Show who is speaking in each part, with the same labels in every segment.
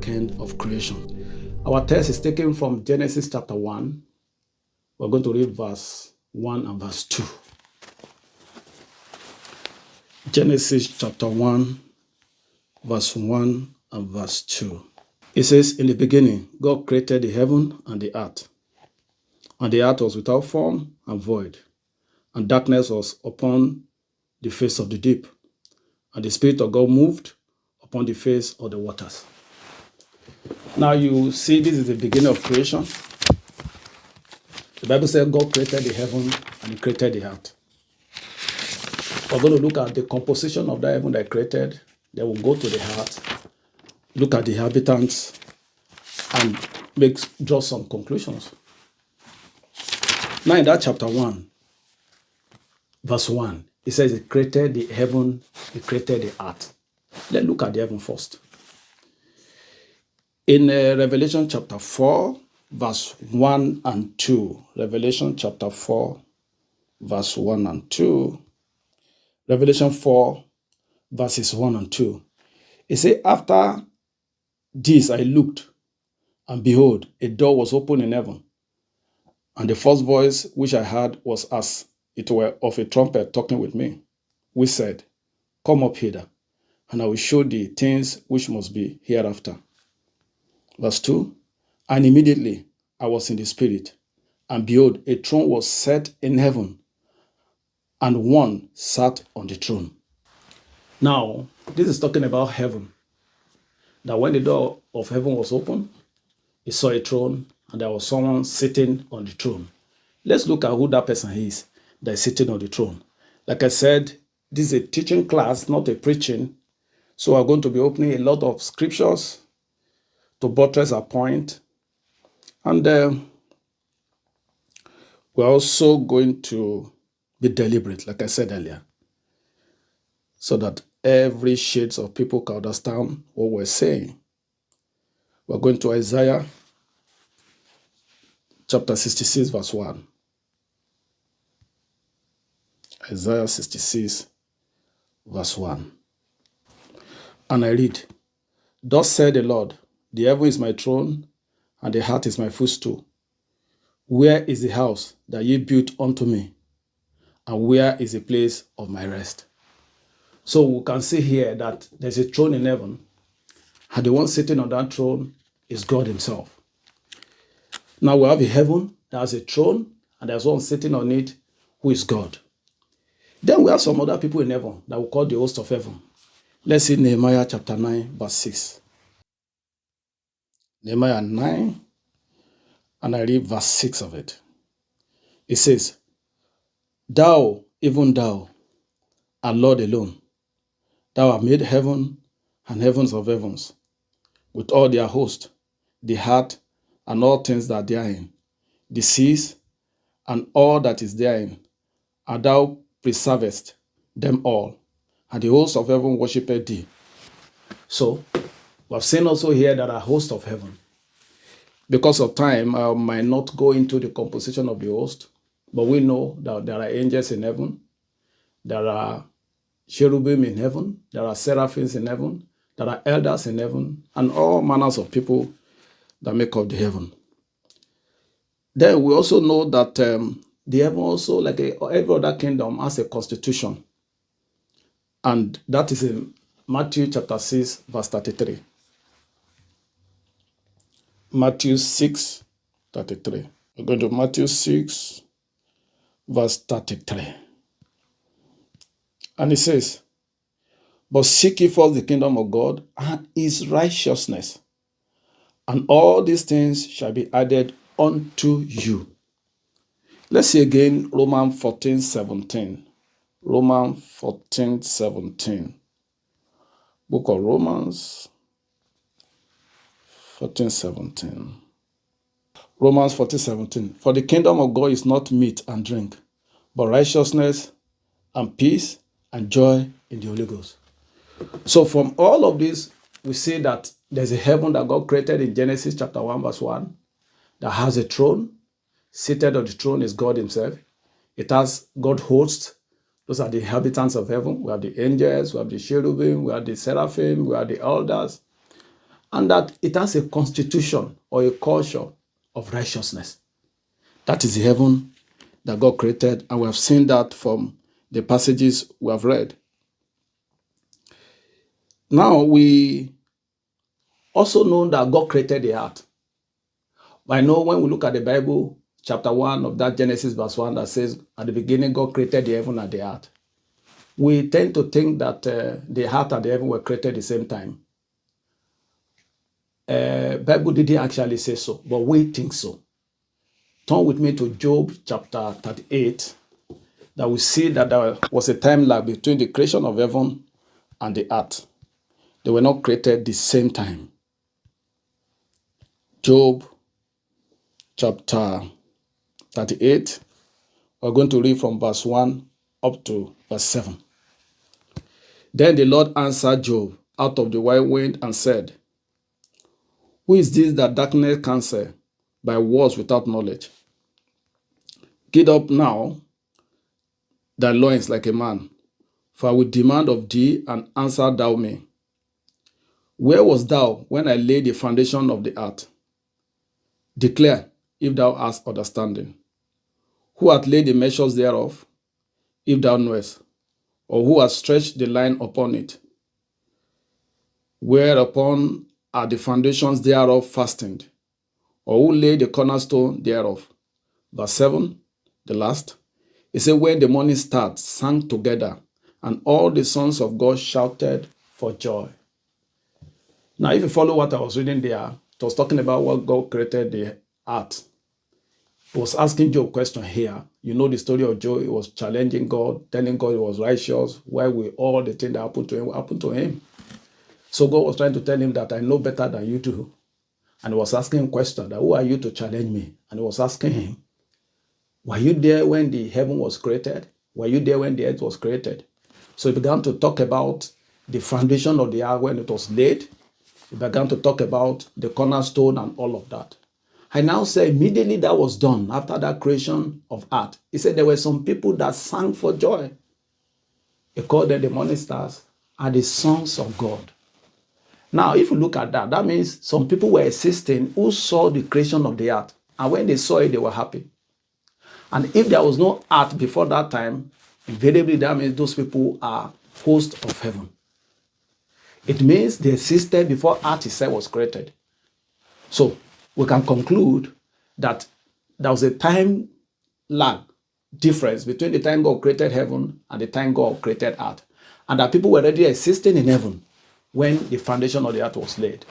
Speaker 1: back end of creation. Our text is taken from Genesis chapter 1. We're going to read verse 1 and verse 2. Genesis chapter 1, verse 1 and verse 2. It says, "In the beginning, God created the heaven and the earth. And the earth was without form and void, and darkness was upon the face of the deep. And the Spirit of God moved upon the face of the waters." Now you see, this is the beginning of creation. The Bible says God created the heaven and He created the earth. We're going to look at the composition of the heaven that He created. Then we'll go to the earth, look at the inhabitants, and draw some conclusions. Now in that chapter 1, verse 1, it says He created the heaven, He created the earth. Let's look at the heaven first. In Revelation chapter 4, verse 1 and 2. Revelation chapter 4, verse 1 and 2. Revelation 4, verses 1 and 2. It says, "After this I looked, and behold, a door was opened in heaven. And the first voice which I heard was as it were of a trumpet talking with me, which said, Come up hither, and I will show thee things which must be hereafter." Verse 2, "And immediately I was in the Spirit, and behold, a throne was set in heaven, and one sat on the throne." Now, this is talking about heaven. That when the door of heaven was opened, he saw a throne, and there was someone sitting on the throne. Let's look at who that person is that is sitting on the throne. Like I said, this is a teaching class, not a preaching. So we're going to be opening a lot of scriptures to buttress our point. And we're also going to be deliberate, like I said earlier, so that every shades of people can understand what we're saying. We're going to Isaiah chapter 66, verse 1. Isaiah 66, verse 1. And I read, "Thus said the Lord, the heaven is my throne, and the earth is my footstool. Where is the house that ye built unto me? And where is the place of my rest?" So we can see here that there's a throne in heaven, and the one sitting on that throne is God Himself. Now we have a heaven that has a throne, and there's one sitting on it who is God. Then we have some other people in heaven that we call the host of heaven. Let's see Nehemiah chapter 9, verse 6. Nehemiah 9, and I read verse 6 of it. It says, "Thou, even thou, art Lord alone. Thou hast made heaven and heavens of heavens, with all their host, the earth and all things that are therein, the seas and all that is therein, and thou preservest them all, and the host of heaven worshipeth thee." So, we have seen also here that a host of heaven. Because of time, I might not go into the composition of the host, but we know that there are angels in heaven, there are cherubim in heaven, there are seraphims in heaven, there are elders in heaven, and all manners of people that make up the heaven. Then we also know that the heaven also, like every other kingdom, has a constitution. And that is in Matthew chapter 6, verse 33. Matthew 6, 33. We're going to Matthew 6, verse 33. And it says, "But seek ye first the kingdom of God and His righteousness, and all these things shall be added unto you." Let's see again Romans 14, 17. Romans 14, 17. Book of Romans 14, 17. Romans 14, 17. "For the kingdom of God is not meat and drink, but righteousness and peace and joy in the Holy Ghost." So from all of this, we see that there's a heaven that God created in Genesis chapter 1, verse 1, that has a throne. Seated on the throne is God Himself. It has God hosts. Those are the inhabitants of heaven. We have the angels, we have the cherubim, we have the seraphim, we have the elders. and that it has a constitution or a culture of righteousness. That is the heaven that God created, and we have seen that from the passages we have read. Now, we also know that God created the earth. I know when we look at the Bible, chapter 1 of that Genesis verse 1 that says, at the beginning God created the heaven and the earth. We tend to think that the earth and the heaven were created at the same time. Bible didn't actually say so, but we think so. Turn with me to Job chapter 38, that we see that there was a time lag between the creation of heaven and the earth. They were not created at the same time. Job chapter 38, we're going to read from verse 1 up to verse 7. Then the Lord answered Job out of the whirlwind and said, who is this that darkness counsel by words without knowledge? Get up now, thy loins like a man, for I will demand of thee, and answer thou me. Where was thou when I laid the foundation of the earth? Declare, if thou hast understanding. Who hath laid the measures thereof, if thou knowest? Or who hath stretched the line upon it? Whereupon are the foundations thereof fastened? Or who laid the cornerstone thereof? Verse 7, the last. It said, when the morning stars sang together, and all the sons of God shouted for joy. Now, if you follow what I was reading there, it was talking about what God created the earth. It was asking Job a question here. You know the story of Job. He was challenging God, telling God he was righteous. Why will all the things that happened to him happen to him? So God was trying to tell him that I know better than you do. And he was asking him a question, that who are you to challenge me? And he was asking him, were you there when the heaven was created? Were you there when the earth was created? So he began to talk about the foundation of the earth when it was laid. He began to talk about the cornerstone and all of that. I now say immediately that was done after that creation of earth. He said there were some people that sang for joy. He called them the morning stars and the sons of God. Now, if you look at that, that means some people were existing who saw the creation of the earth. And when they saw it, they were happy. And if there was no earth before that time, invariably that means those people are hosts of heaven. It means they existed before earth itself was created. So we can conclude that there was a time lag difference between the time God created heaven and the time God created earth. And that people were already existing in heaven when the foundation of the earth was laid.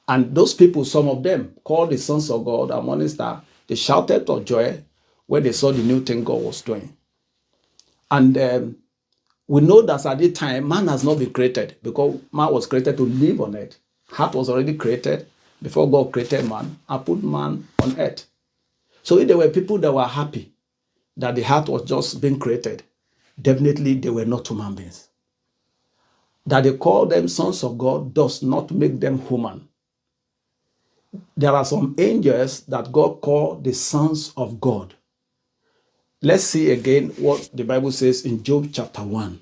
Speaker 1: And those people, some of them, called the sons of God and morning star, they shouted for joy when they saw the new thing God was doing. And we know that at the time, man has not been created because man was created to live on earth. Earth was already created before God created man and put man on earth. So if there were people that were happy that the earth was just being created, definitely they were not human beings. That they call them sons of God does not make them human. There are some angels that God called the sons of God. Let's see again what the Bible says in Job chapter 1.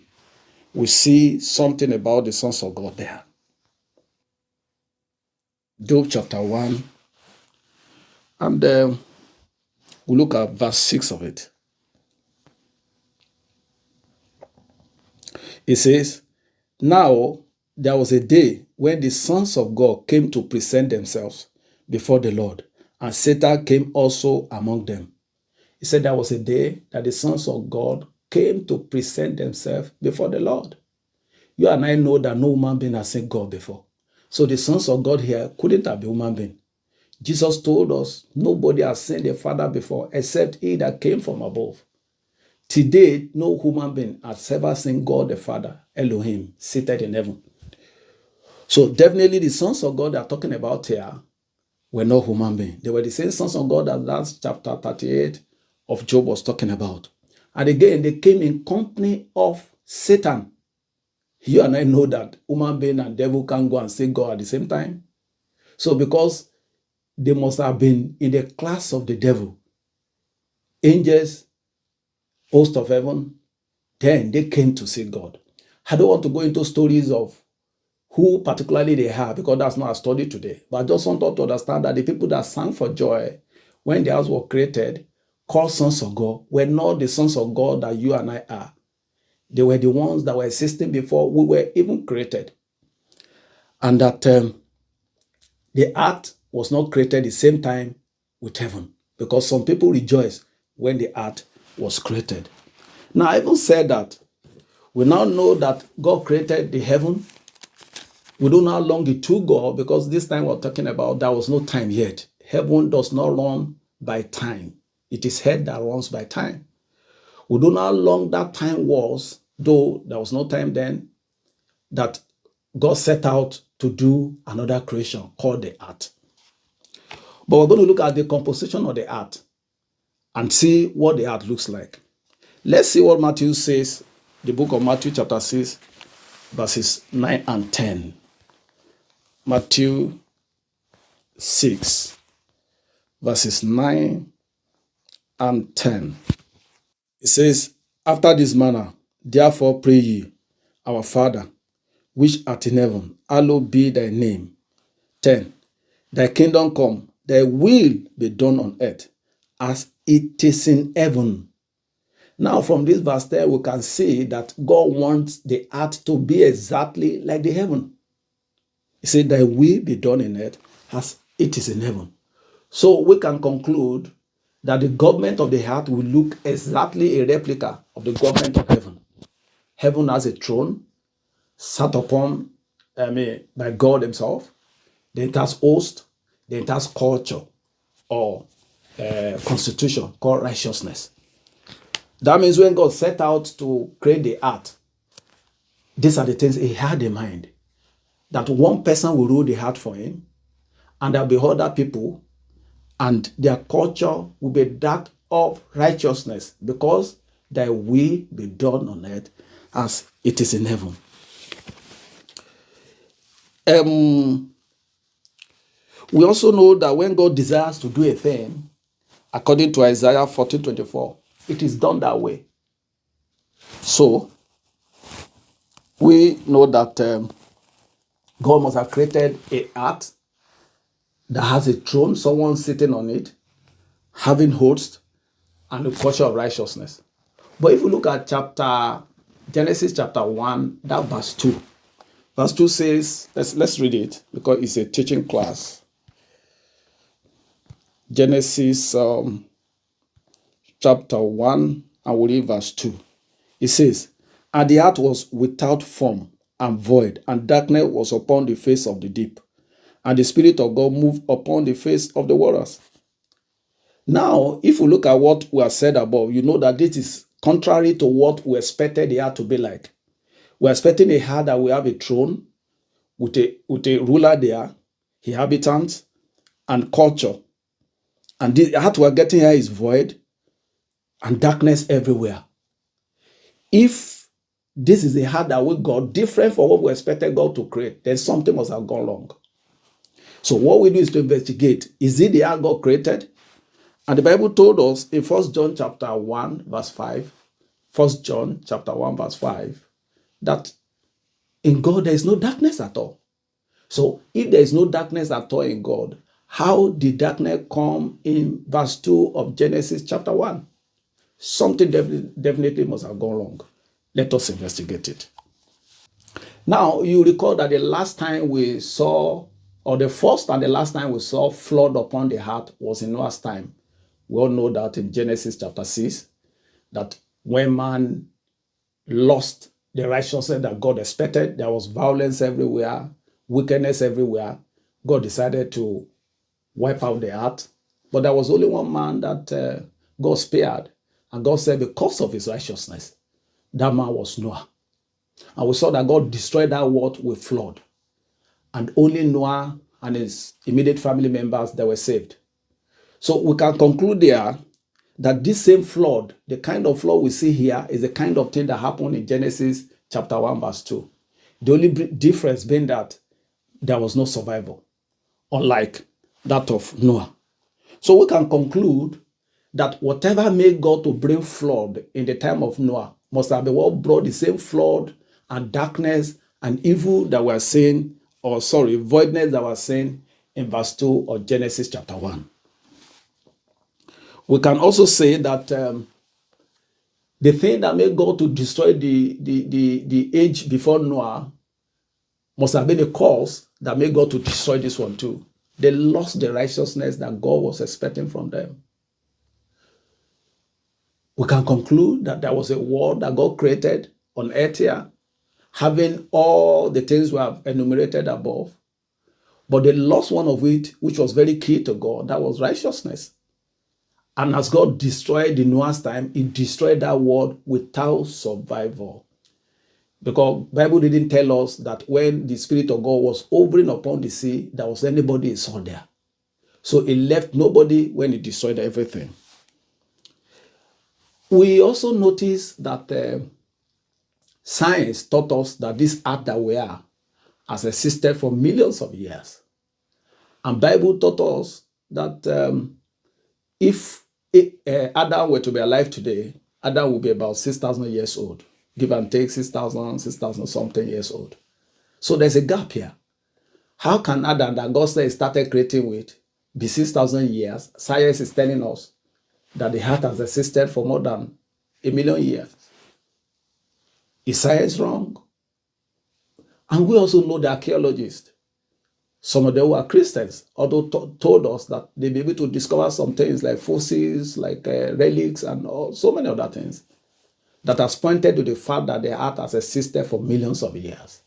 Speaker 1: We see something about the sons of God there. Job chapter 1, and we look at verse 6 of it. It says, now there was a day when the sons of God came to present themselves before the Lord, and Satan came also among them. He said there was a day that the sons of God came to present themselves before the Lord. You and I know that no human being has seen God before. So the sons of God here couldn't have been human being. Jesus told us nobody has seen the Father before except he that came from above. Today, no human being has ever seen God the Father, Elohim, seated in heaven. So definitely the sons of God they are talking about here were not human beings. They were the same sons of God that last chapter 38 of Job was talking about. And again, they came in company of Satan. You and I know that human being and devil can't go and see God at the same time. So because they must have been in the class of the devil, angels, host of heaven, then they came to see God. I don't want to go into stories of who particularly they are, because that's not a study today. But I just want us to understand that the people that sang for joy when the house was created, called sons of God, were not the sons of God that you and I are. They were the ones that were existing before we were even created. And that the earth was not created the same time with heaven, because some people rejoice when the earth was created. Now, I even said that we now know that God created the heaven. We don't know how long it took God, because this time we're talking about there was no time yet. Heaven does not run by time. It is head that runs by time. We don't know how long that time was, though there was no time then, that God set out to do another creation called the earth. But we're going to look at the composition of the earth and see what the earth looks like. Let's see what Matthew says, the book of Matthew chapter 6, verses 9 and 10. Matthew 6, verses 9 and 10. It says, after this manner, therefore pray ye, our Father, which art in heaven, hallowed be thy name. 10. Thy kingdom come, thy will be done on earth, as it is in heaven. Now, from this verse there, we can see that God wants the earth to be exactly like the heaven. He said, thy will be done in earth, as it is in heaven. So we can conclude that the government of the earth will look exactly a replica of the government of heaven. Heaven has a throne sat upon by God himself. Then it has host, then it has culture or constitution called righteousness. That means when God set out to create the earth, these are the things he had in mind. That one person will rule the earth for him, and there'll be other people, and their culture will be that of righteousness, because thy will be done on earth as it is in heaven. We also know that when God desires to do a thing, according to Isaiah 14:24, it is done that way. So, we know that God must have created a earth that has a throne, someone sitting on it, having hosts, and a culture of righteousness. But if you look at Genesis chapter 1, that verse 2. Verse 2 says, let's read it because it's a teaching class. Genesis chapter 1, and we'll read verse 2. It says, and the earth was without form and void, and darkness was upon the face of the deep, and the Spirit of God moved upon the face of the waters. Now, if we look at what we have said above, you know that this is contrary to what we expected the earth to be like. We're expecting a earth that will have a throne with a ruler there, inhabitants, and culture. And the earth we're getting here is void and darkness everywhere. If this is a heart that we got different from what we expected God to create, then something must have gone wrong. So what we do is to investigate, is it the heart God created? And the Bible told us in 1 John chapter 1 verse 5, 1 John chapter 1 verse 5, that in God there is no darkness at all. So if there is no darkness at all in God, how did darkness come in verse 2 of Genesis chapter 1? Something definitely must have gone wrong. Let us investigate it. Now, you recall that the last time we saw, or the first and the last time we saw flood upon the earth was in Noah's time. We all know that in Genesis chapter 6, that when man lost the righteousness that God expected, there was violence everywhere, wickedness everywhere. God decided to wipe out the earth. But there was only one man that God spared. And God said, because of his righteousness, that man was Noah. And we saw that God destroyed that world with flood. And only Noah and his immediate family members that were saved. So we can conclude there that this same flood, the kind of flood we see here, is the kind of thing that happened in Genesis chapter 1 verse 2. The only difference being that there was no survival, unlike that of Noah. So we can conclude that whatever made God to bring flood in the time of Noah must have been what brought the same flood and darkness and evil that we're seeing, voidness that we're seeing in verse 2 of Genesis chapter 1. We can also say that the thing that made God to destroy the age before Noah must have been a cause that made God to destroy this one too. They lost the righteousness that God was expecting from them. We can conclude that there was a world that God created on earth here, having all the things we have enumerated above, but they lost one of it, which was very key to God. That was righteousness. And as God destroyed in Noah's time, he destroyed that world without survival. Because the Bible didn't tell us that when the Spirit of God was hovering upon the sea, there was anybody he saw there. So he left nobody when he destroyed everything. We also notice that science taught us that this earth that we are has existed for millions of years. And Bible taught us that if Adam were to be alive today, Adam will be about 6,000 years old. Give and take 6,000 something years old. So there's a gap here. How can Adam that God said he started creating with be 6,000 years? Science is telling us that the earth has existed for more than 1,000,000 years. Is science wrong? And we also know the archaeologists. Some of them were Christians, although told us that they'll be able to discover some things like fossils, like relics, and so many other things that has pointed to the fact that the earth has existed for millions of years.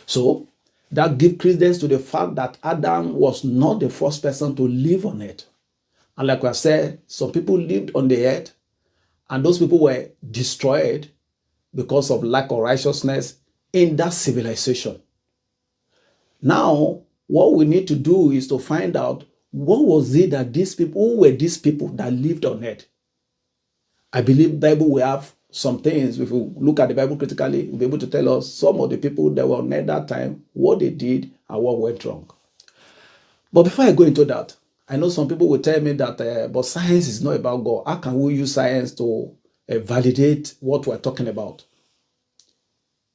Speaker 1: So that gives credence to the fact that Adam was not the first person to live on it. And like I said, some people lived on the earth, and those people were destroyed because of lack of righteousness in that civilization. Now, what we need to do is to find out what was it that who were these people that lived on earth? I believe the Bible will have some things. If we look at the Bible critically, we'll be able to tell us some of the people that were on earth that time, what they did and what went wrong. But before I go into that, I know some people will tell me that but science is not about God. How can we use science to validate what we're talking about?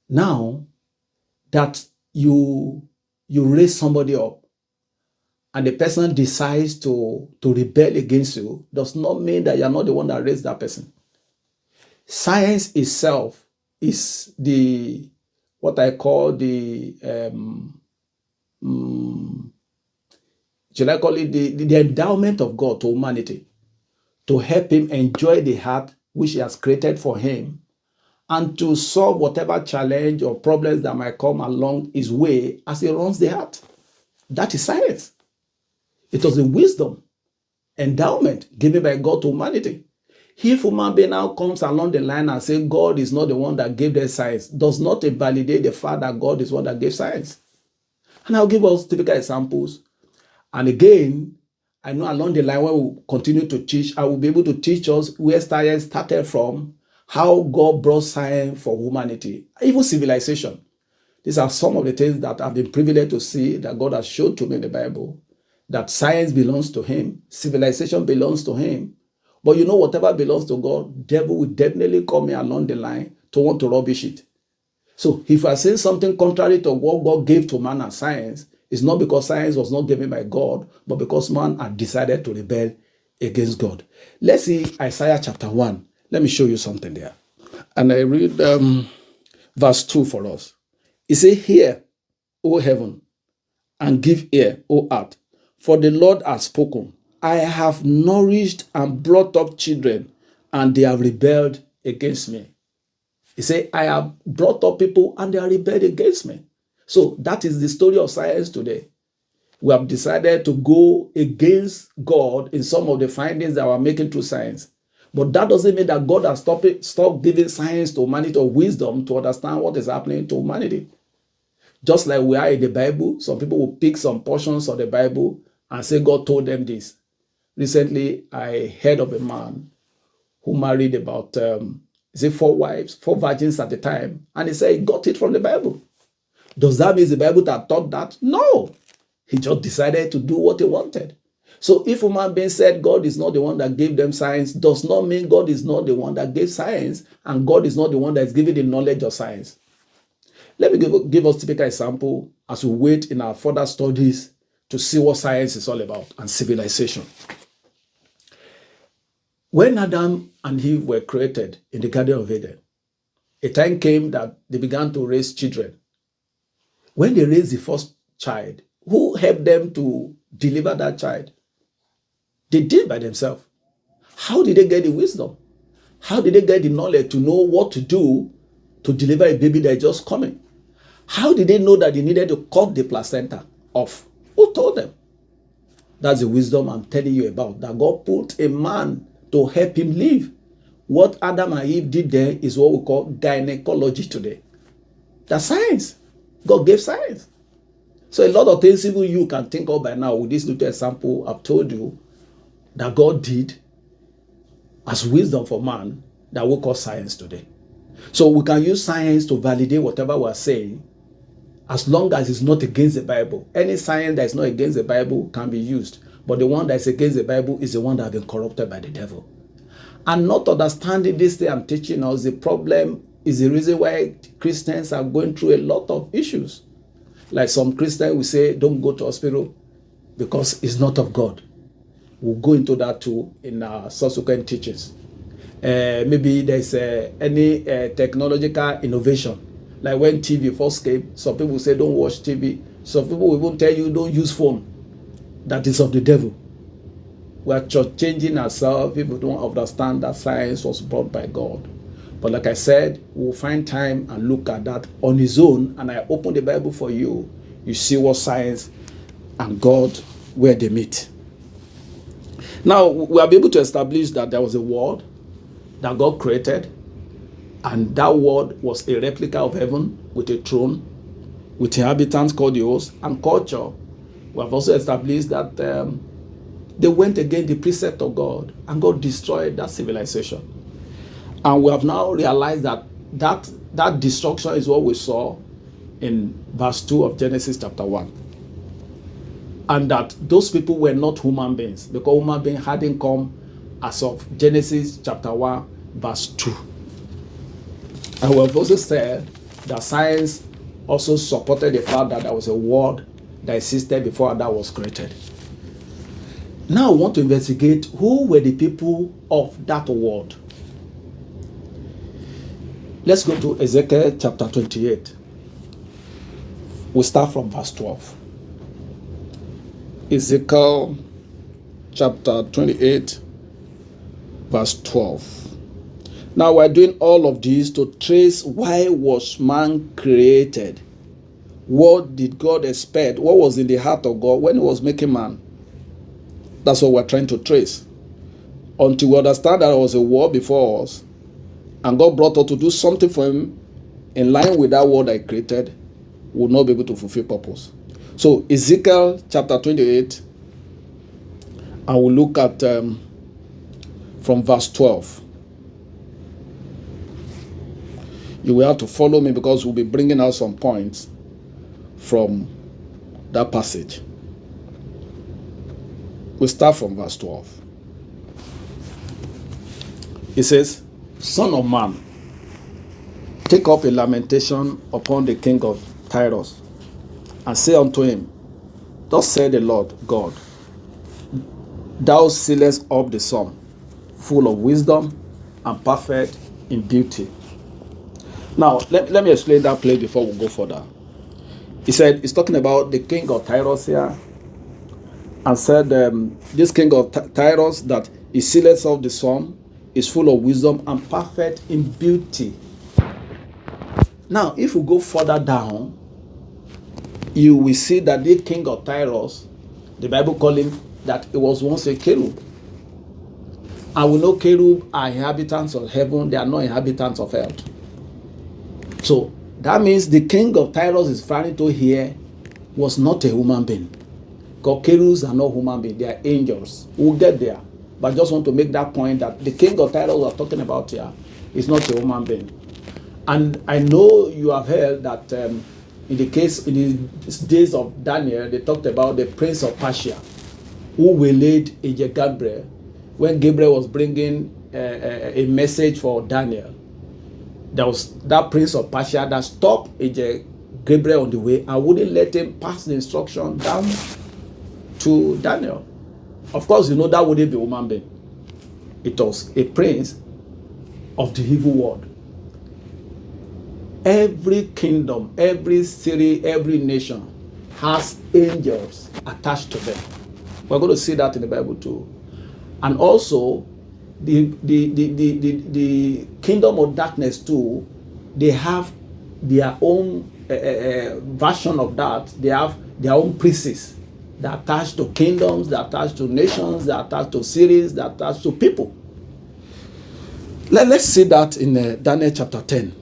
Speaker 1: Now that you raise somebody up and the person decides to rebel against you, does not mean that you're not the one that raised that person. Science itself is what I call should I call it the endowment of God to humanity, to help him enjoy the heart which he has created for him, and to solve whatever challenge or problems that might come along his way as he runs the heart. That is science. It was a wisdom, endowment given by God to humanity. If human being now comes along the line and says God is not the one that gave the science, does not validate the fact that God is the one that gave science. And I'll give us typical examples. And again, I know along the line when we continue to teach, I will be able to teach us where science started from, how God brought science for humanity, even civilization. These are some of the things that I've been privileged to see that God has showed to me in the Bible, that science belongs to him, civilization belongs to him. But you know, whatever belongs to God, devil will definitely come here along the line to want to rubbish it. So if I say something contrary to what God gave to man as science, it's not because science was not given by God, but because man had decided to rebel against God. Let's see Isaiah chapter 1. Let me show you something there. And I read verse 2 for us. It says, "Hear, O heaven, and give ear, O earth, for the Lord has spoken. I have nourished and brought up children, and they have rebelled against me." He said, I have brought up people and they are rebelled against me. So that is the story of science today. We have decided to go against God in some of the findings that we're making through science. But that doesn't mean that God has stopped giving science to humanity or wisdom to understand what is happening to humanity. Just like we are in the Bible, some people will pick some portions of the Bible and say God told them this. Recently, I heard of a man who married about 4 virgins at the time, and he said he got it from the Bible. Does that mean the Bible that taught that? No. He just decided to do what he wanted. So if human being said God is not the one that gave them science, does not mean God is not the one that gave science, and God is not the one that is giving the knowledge of science. Let me give us a typical example as we wait in our further studies to see what science is all about and civilization. When Adam and Eve were created in the Garden of Eden, a time came that they began to raise children. When they raised the first child, who helped them to deliver that child? They did by themselves. How did they get the wisdom? How did they get the knowledge to know what to do to deliver a baby that is just coming? How did they know that they needed to cut the placenta off? Who told them? That's the wisdom I'm telling you about, that God put a man to help him live. What Adam and Eve did there is what we call gynecology today. That's science. God gave science. So a lot of things even you can think of by now with this little example I've told you that God did as wisdom for man that we call science today. So we can use science to validate whatever we're saying as long as it's not against the Bible. Any science that is not against the Bible can be used. But the one that is against the Bible is the one that has been corrupted by the devil. And not understanding this thing I'm teaching us, the problem is the reason why Christians are going through a lot of issues. Like some Christians will say, don't go to hospital because it's not of God. We'll go into that too in our subsequent teachings. Maybe there's any technological innovation. Like when TV first came, some people say don't watch TV. Some people will even tell you don't use phone. That is of the devil. We are changing ourselves. People don't understand that science was brought by God. But like I said, we'll find time and look at that on his own. And I open the Bible for you. You see what science and God, where they meet. Now, we are able to establish that there was a world that God created. And that world was a replica of heaven with a throne, with inhabitants called the host, and culture. We have also established that they went against the precept of God, and God destroyed that civilization. And we have now realized that destruction is what we saw in verse 2 of Genesis chapter 1. And that those people were not human beings, because human beings hadn't come as of Genesis chapter 1, verse 2. And we have also said that science also supported the fact that there was a world that existed before Adam was created. Now we want to investigate who were the people of that world. Let's go to Ezekiel chapter 28. We'll start from verse 12. Ezekiel chapter 28, verse 12. Now we're doing all of this to trace why was man created. What did God expect? What was in the heart of God when he was making man? That's what we're trying to trace. Until we understand that there was a world before us, and God brought us to do something for him in line with that world I created, we will not be able to fulfill purpose. So Ezekiel chapter 28, I will look at from verse 12. You will have to follow me because we'll be bringing out some points from that passage. We'll start from verse 12. It says, Son of man, take up a lamentation upon the king of Tyrus, and say unto him, Thus said the Lord God, Thou sealest up the sum, full of wisdom and perfect in beauty. Now, let me explain that place before we go further. He said, he's talking about the king of Tyrus here, and said, this king of Tyrus, that he sealeth up the sum, is full of wisdom and perfect in beauty. Now, if we go further down, you will see that the king of Tyrus, the Bible calls him that it was once a cherub. And we know cherub are inhabitants of heaven, they are not inhabitants of earth. So that means the king of Tyrus is referring to here was not a human being. Because cherubs are not human beings, they are angels. We'll get there. But I just want to make that point that the king of Tyrus we're talking about here is not a human being. And I know you have heard that in the days of Daniel, they talked about the prince of Persia, who waylaid angel Gabriel when Gabriel was bringing a message for Daniel. there was that prince of Persia that stopped Gabriel on the way and wouldn't let him pass the instruction down to Daniel. Of course, that wouldn't be a human being. It was a prince of the evil world. Every kingdom, every city, every nation has angels attached to them. We're going to see that in the Bible too. And also, the kingdom of darkness too, they have their own version of that. They have their own princes. They're attached to kingdoms, they're attached to nations, they're attached to cities, they're attached to people. Let's see that in Daniel chapter 10.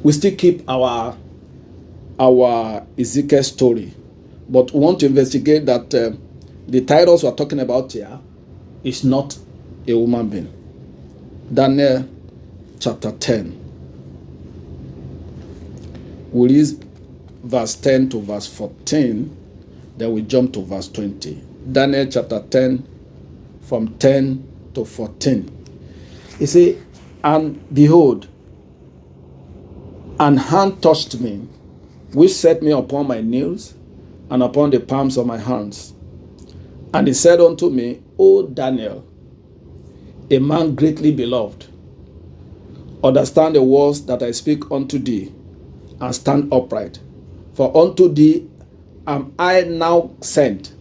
Speaker 1: We still keep our Ezekiel story, but we want to investigate that the titles we're talking about here is not a human being. Daniel chapter 10. We read verse 10 to verse 14, then we jump to verse 20. Daniel chapter 10, from 10 to 14. He says, and behold, an hand touched me, which set me upon my knees and upon the palms of my hands. And he said unto me, O Daniel, a man greatly beloved, understand the words that I speak unto thee, and stand upright. For unto thee am I now sent.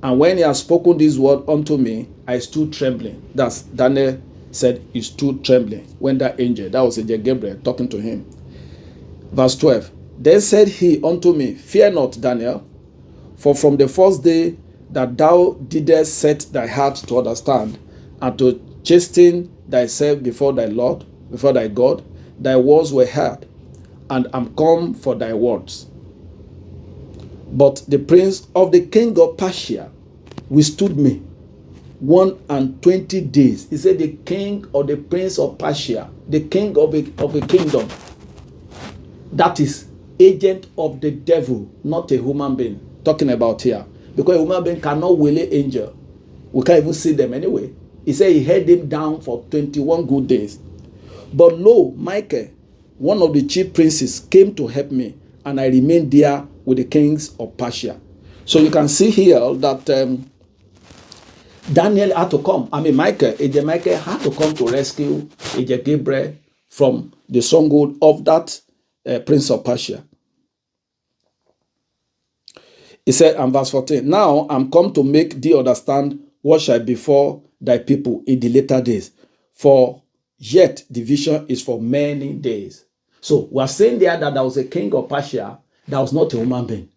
Speaker 1: And when he has spoken this word unto me, I stood trembling. That's Daniel said he stood trembling when that angel, that was angel Gabriel, talking to him. Verse 12. Then said he unto me, fear not, Daniel, for from the first day that thou didst set thy heart to understand and to chasten thyself before thy Lord, before thy God, thy words were heard, and am come for thy words. But the prince of the king of Persia withstood me 120 days. He said the king or the prince of Persia, the king of a kingdom, that is agent of the devil, not a human being. Talking about here. Because a human being cannot will an angel. We can't even see them anyway. He said he held him down for 21 good days. But lo, Michael, one of the chief princes, came to help me, and I remained there with the kings of Persia. So you can see here that Daniel had to come. Angel Michael had to come to rescue Angel Gabriel from the stronghold of that prince of Persia. He said, and verse 14, now I'm come to make thee understand what shall befall thy people in the later days. For yet the vision is for many days. So we are saying there that there was a king of Persia that was not a human being.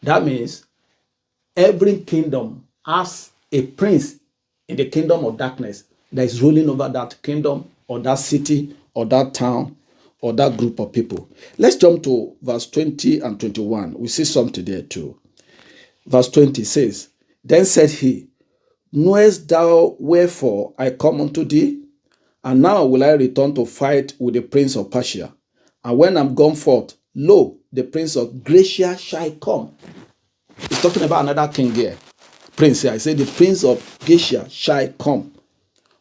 Speaker 1: That means every kingdom has a prince in the kingdom of darkness that is ruling over that kingdom or that city or that town or that group of people. Let's jump to verse 20 and 21. We see something there too. Verse 20 says, then said he, knowest thou wherefore I come unto thee? And now will I return to fight with the prince of Persia. And when I'm gone forth, lo, the prince of Gracia shall come. He's talking about another king here. Prince here. I say the prince of Gracia shall come.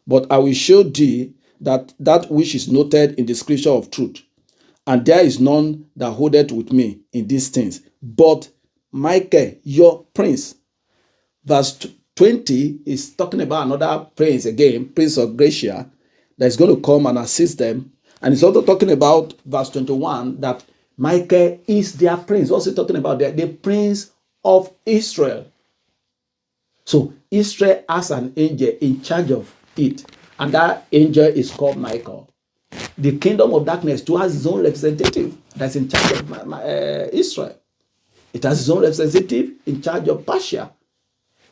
Speaker 1: But I will show thee that which is noted in the scripture of truth. And there is none that holdeth with me in these things, but Michael, your prince. Verse 20 is talking about another prince again, prince of Gracia, that is going to come and assist them. And it's also talking about verse 21 that Michael is their prince. What's he talking about there? The prince of Israel. So Israel has an angel in charge of it, and that angel is called Michael. The kingdom of darkness too has its own representative that's in charge of Israel. It has its own representative in charge of Persia.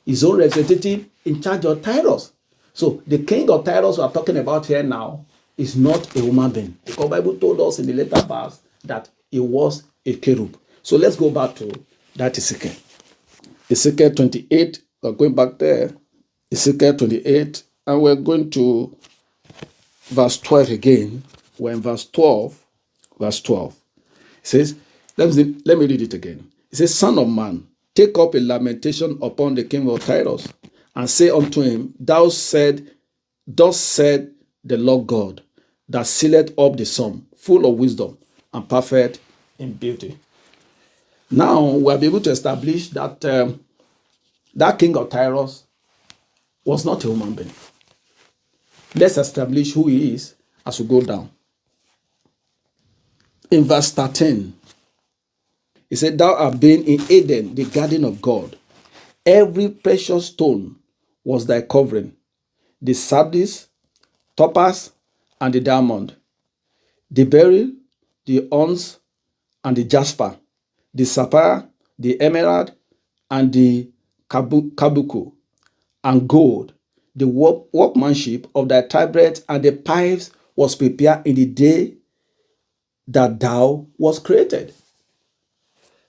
Speaker 1: His own representative in charge of Tyrus. So the king of Tyrus we are talking about here now is not a human being. Because the Bible told us in the later verse that he was a cherub. So let's go back to that Ezekiel. Ezekiel 28, we're going back there. Ezekiel 28, and we're going to verse 12 again. We're in verse 12. Verse 12. It says, let me read it again. It says, son of man, take up a lamentation upon the king of Tyrus, and say unto him, thus said the Lord God, that sealeth up the sum, full of wisdom and perfect in beauty. Now we'll be able to establish that that king of Tyros was not a human being. Let's establish who he is as we go down. In verse 13, he said, Thou art been in Eden, the garden of God. Every precious stone was thy covering, the sardius, topaz, and the diamond, the beryl, the onyx, and the jasper, the sapphire, the emerald, and the kabuku, and gold. The workmanship of thy tabrets and the pipes was prepared in the day that thou was created.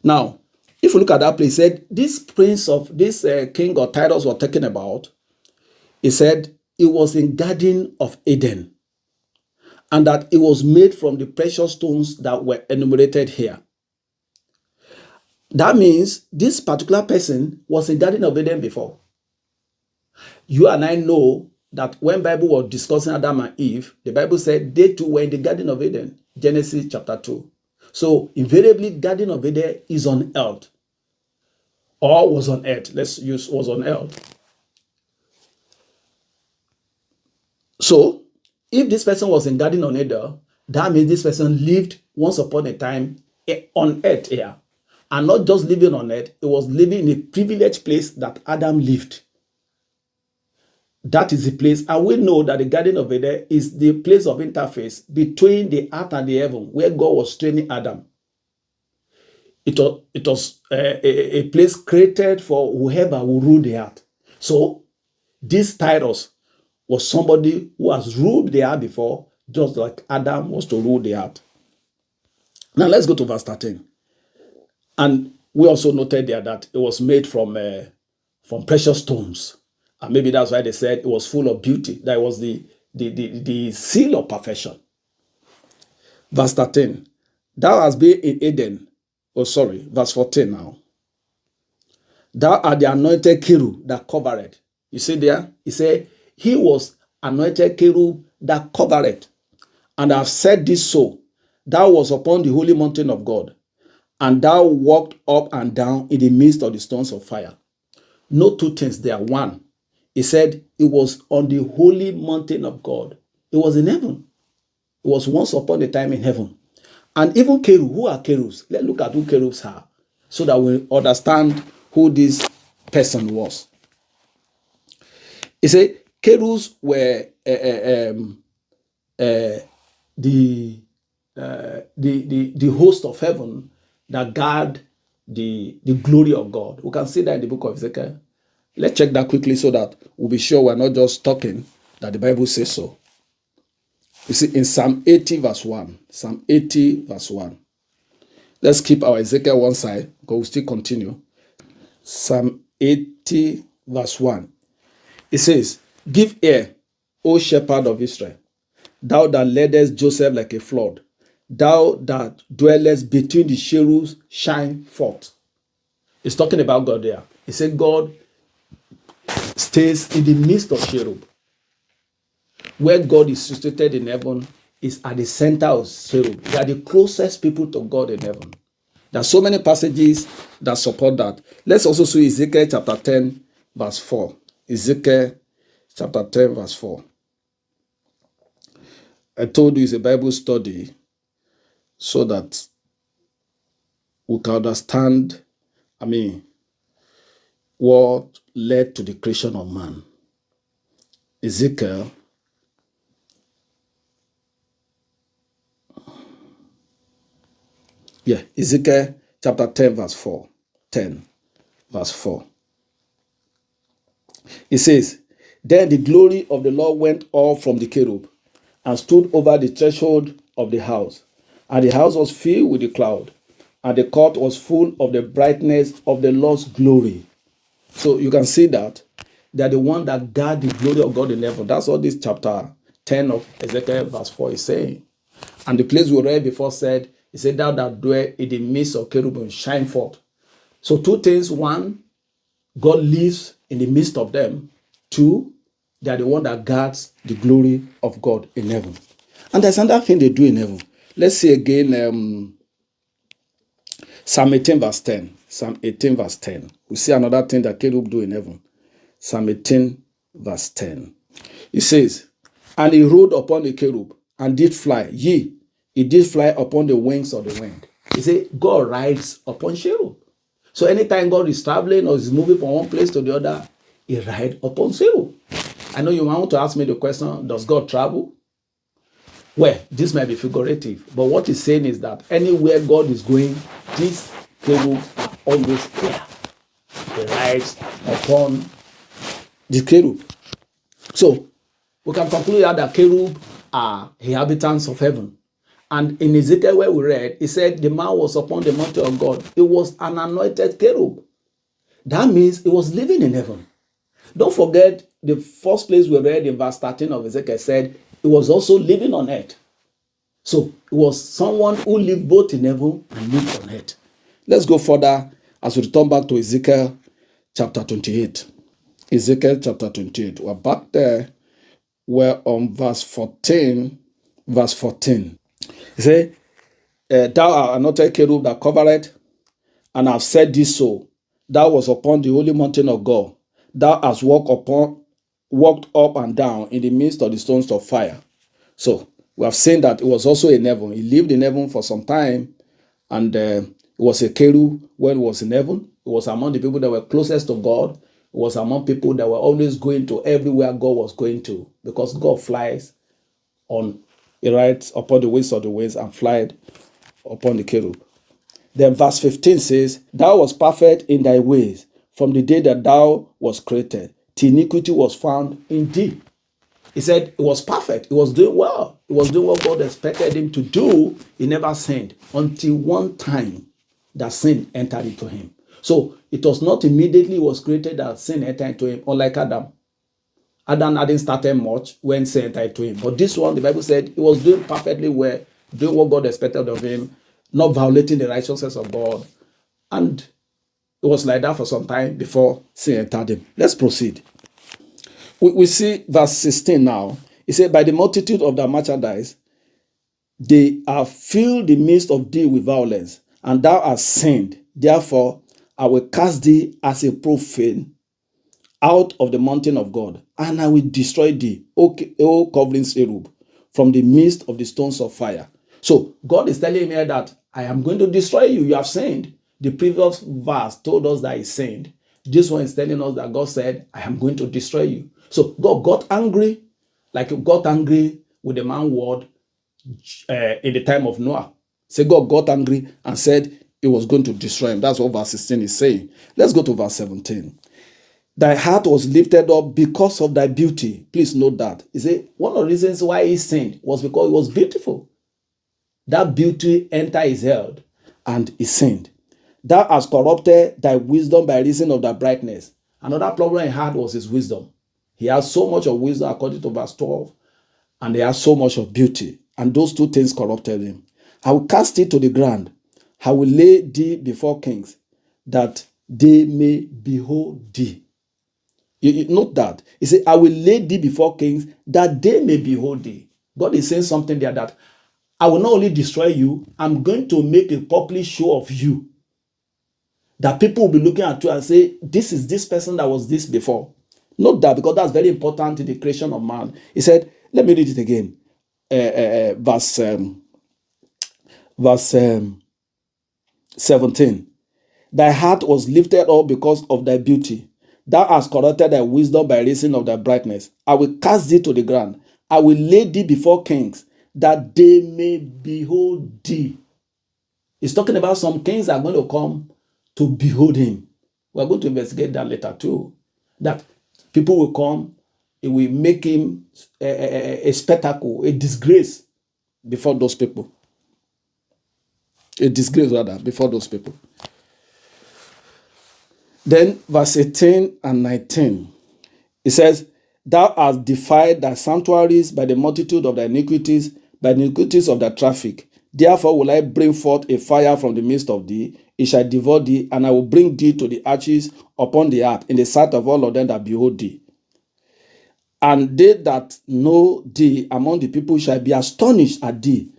Speaker 1: Now, if you look at that place, it said this prince of this king or Tyros we're talking about, he said it was in Garden of Eden, and that it was made from the precious stones that were enumerated here. That means this particular person was in Garden of Eden before. You and I know that when Bible was discussing Adam and Eve, the Bible said they too were in the Garden of Eden, Genesis chapter 2. So invariably, Garden of Eden is on earth, or was on earth. Let's use was on earth. So if this person was in Garden on Eden, that means this person lived once upon a time on earth here. And not just living on earth, it was living in a privileged place that Adam lived. That is the place, and we know that the Garden of Eden is the place of interface between the earth and the heaven, where God was training Adam. It was a place created for whoever will rule the earth. So this Tyros was somebody who has ruled the earth before, just like Adam was to rule the earth. Now let's go to verse 13. And we also noted there that it was made from precious stones. And maybe that's why they said it was full of beauty. That was the seal of perfection. Verse 13. Thou hast been in Eden. Oh, sorry. Verse 14 now. Thou art the anointed cherub that covered. You see there? He said, he was anointed cherub that covered. And I have said this so. Thou was upon the holy mountain of God, and thou walked up and down in the midst of the stones of fire. Note two things there. One, he said it was on the holy mountain of God. It was in heaven. It was once upon a time in heaven. And even cherubs, who are cherubs? Let's look at who cherubs are so that we understand who this person was. He said cherubs were the host of heaven that guard the glory of God. We can see that in the book of Ezekiel. Let's check that quickly so that we'll be sure we're not just talking, that the Bible says so. You see, in Psalm 80 verse 1, Psalm 80 verse 1. Let's keep our Ezekiel one side, because we'll still continue. Psalm 80 verse 1. It says, Give ear, O shepherd of Israel, thou that leddest Joseph like a flood, thou that dwellest between the cherubs, shine forth. It's talking about God there. He said God stays in the midst of cherub. Where God is situated in heaven is at the center of cherub. They are the closest people to God in heaven. There are so many passages that support that. Let's also see Ezekiel chapter 10 verse 4. Ezekiel chapter 10 verse 4. I told you it's a Bible study so that we can understand, what led to the creation of man. Ezekiel Ezekiel chapter 10 verse 4. 10 verse 4. It says, Then the glory of the Lord went off from the cherub and stood over the threshold of the house. And the house was filled with the cloud, and the court was full of the brightness of the Lord's glory. So you can see that they are the one that guard the glory of God in heaven. That's what this chapter 10 of Ezekiel verse 4 is saying. And the place we read before said, he said, Thou that dwell in the midst of cherubim, shine forth. So two things. One, God lives in the midst of them. Two, They are the one that guards the glory of God in heaven. And there's another thing they do in heaven. Let's see again, Psalm 18 verse 10. Psalm 18 verse 10. We see another thing that cherub do in heaven. Psalm 18 verse 10. It says, and he rode upon the cherub and did fly. He did fly upon the wings of the wind. He said, God rides upon cherub. So anytime God is traveling or is moving from one place to the other, he rides upon cherub. I know you might want to ask me the question, does God travel? Well, this might be figurative, but what he's saying is that anywhere God is going, these cherubs are always there. He rides upon the cherub. So we can conclude that cherub are inhabitants of heaven. And in Ezekiel, where we read, he said the man was upon the mountain of God. It was an anointed cherub. That means he was living in heaven. Don't forget the first place we read in verse 13 of Ezekiel said he was also living on earth. So it was someone who lived both in heaven and lived on earth. Let's go further as we return back to Ezekiel chapter 28. Ezekiel chapter 28. We're back there. We're on verse 14. Verse 14. He said, thou art anointed cherub that covereth, and I've said this so. Thou was upon the holy mountain of God. Thou hast walked up and down in the midst of the stones of fire. So we have seen that it was also in heaven. He lived in heaven for some time, and it was a cherub when he was in heaven. It was among the people that were closest to God. It was among people that were always going to everywhere God was going to, because God flies on, he rides upon the wings of the winds and flied upon the cherub. Then verse 15 says, thou was perfect in thy ways from the day that thou was created, till iniquity was found in thee. He said it was perfect. It was doing well. It was doing what God expected him to do. He never sinned until one time that sin entered into him. So it was not immediately he was created that sin entered into him, unlike Adam. Adam hadn't started much when sin entered into him. But this one, the Bible said, he was doing perfectly well, doing what God expected of him, not violating the righteousness of God. And it was like that for some time before sin entered him. Let's proceed. We see verse 16 now. It said, by the multitude of their merchandise, they have filled the midst of thee with violence, and thou hast sinned. Therefore, I will cast thee as a profane out of the mountain of God, and I will destroy thee, O covering cherub, from the midst of the stones of fire. So God is telling me that I am going to destroy you. You have sinned. The previous verse told us that he sinned. This one is telling us that God said, I am going to destroy you. So God got angry, like he got angry with the man word in the time of Noah. So God got angry and said he was going to destroy him. That's what verse 16 is saying. Let's go to verse 17. Thy heart was lifted up because of thy beauty. Please note that. He said one of the reasons why he sinned was because he was beautiful. That beauty entered his head and he sinned. Thou hast corrupted thy wisdom by reason of thy brightness. Another problem he had was his wisdom. He has so much of wisdom according to verse 12, and he has so much of beauty. And those two things corrupted him. I will cast thee to the ground. I will lay thee before kings, that they may behold thee. You note that. He said, I will lay thee before kings, that they may behold thee. God is saying something there, that I will not only destroy you, I'm going to make a public show of you. That people will be looking at you and say, this is this person that was this before. Note that, because that's very important in the creation of man. He said, let me read it again. Verse 17. Thy heart was lifted up because of thy beauty. Thou hast corrupted thy wisdom by reason of thy brightness. I will cast thee to the ground. I will lay thee before kings, that they may behold thee. He's talking about some kings that are going to come to behold him. We're going to investigate that later too. That people will come, it will make him a spectacle, a disgrace before those people. A disgrace, rather, before those people. Then verse 18 and 19, it says, thou hast defied thy sanctuaries by the multitude of thy iniquities, by the iniquities of thy traffic. Therefore will I bring forth a fire from the midst of thee, it shall devour thee, and I will bring thee to the ashes upon the earth, in the sight of all of them that behold thee. And they that know thee among the people shall be astonished at thee.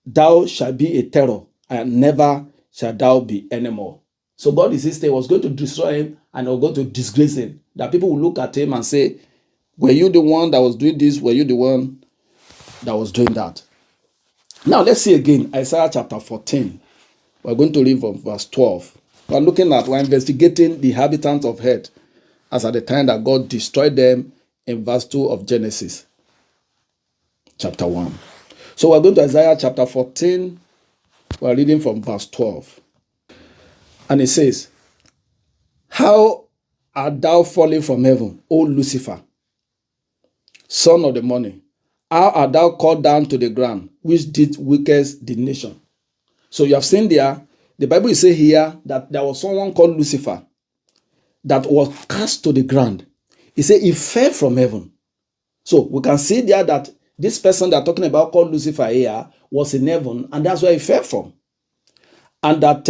Speaker 1: Thou shalt be a terror, and never shalt thou be anymore. So God insisted he was going to destroy him and he was going to disgrace him. That people will look at him and say, were you the one that was doing this? Were you the one that was doing that? Now let's see again Isaiah chapter 14. We're going to read from verse 12. We're investigating the inhabitants of earth as at the time that God destroyed them in verse 2 of Genesis chapter 1. So we're going to Isaiah chapter 14. We're reading from verse 12. And it says, how art thou fallen from heaven, O Lucifer, son of the morning? How art thou called down to the ground, which did weakest the nation? So you have seen there, the Bible is saying here that there was someone called Lucifer that was cast to the ground. He said he fell from heaven. So we can see there that this person they're talking about called Lucifer here was in heaven, and that's where he fell from. And that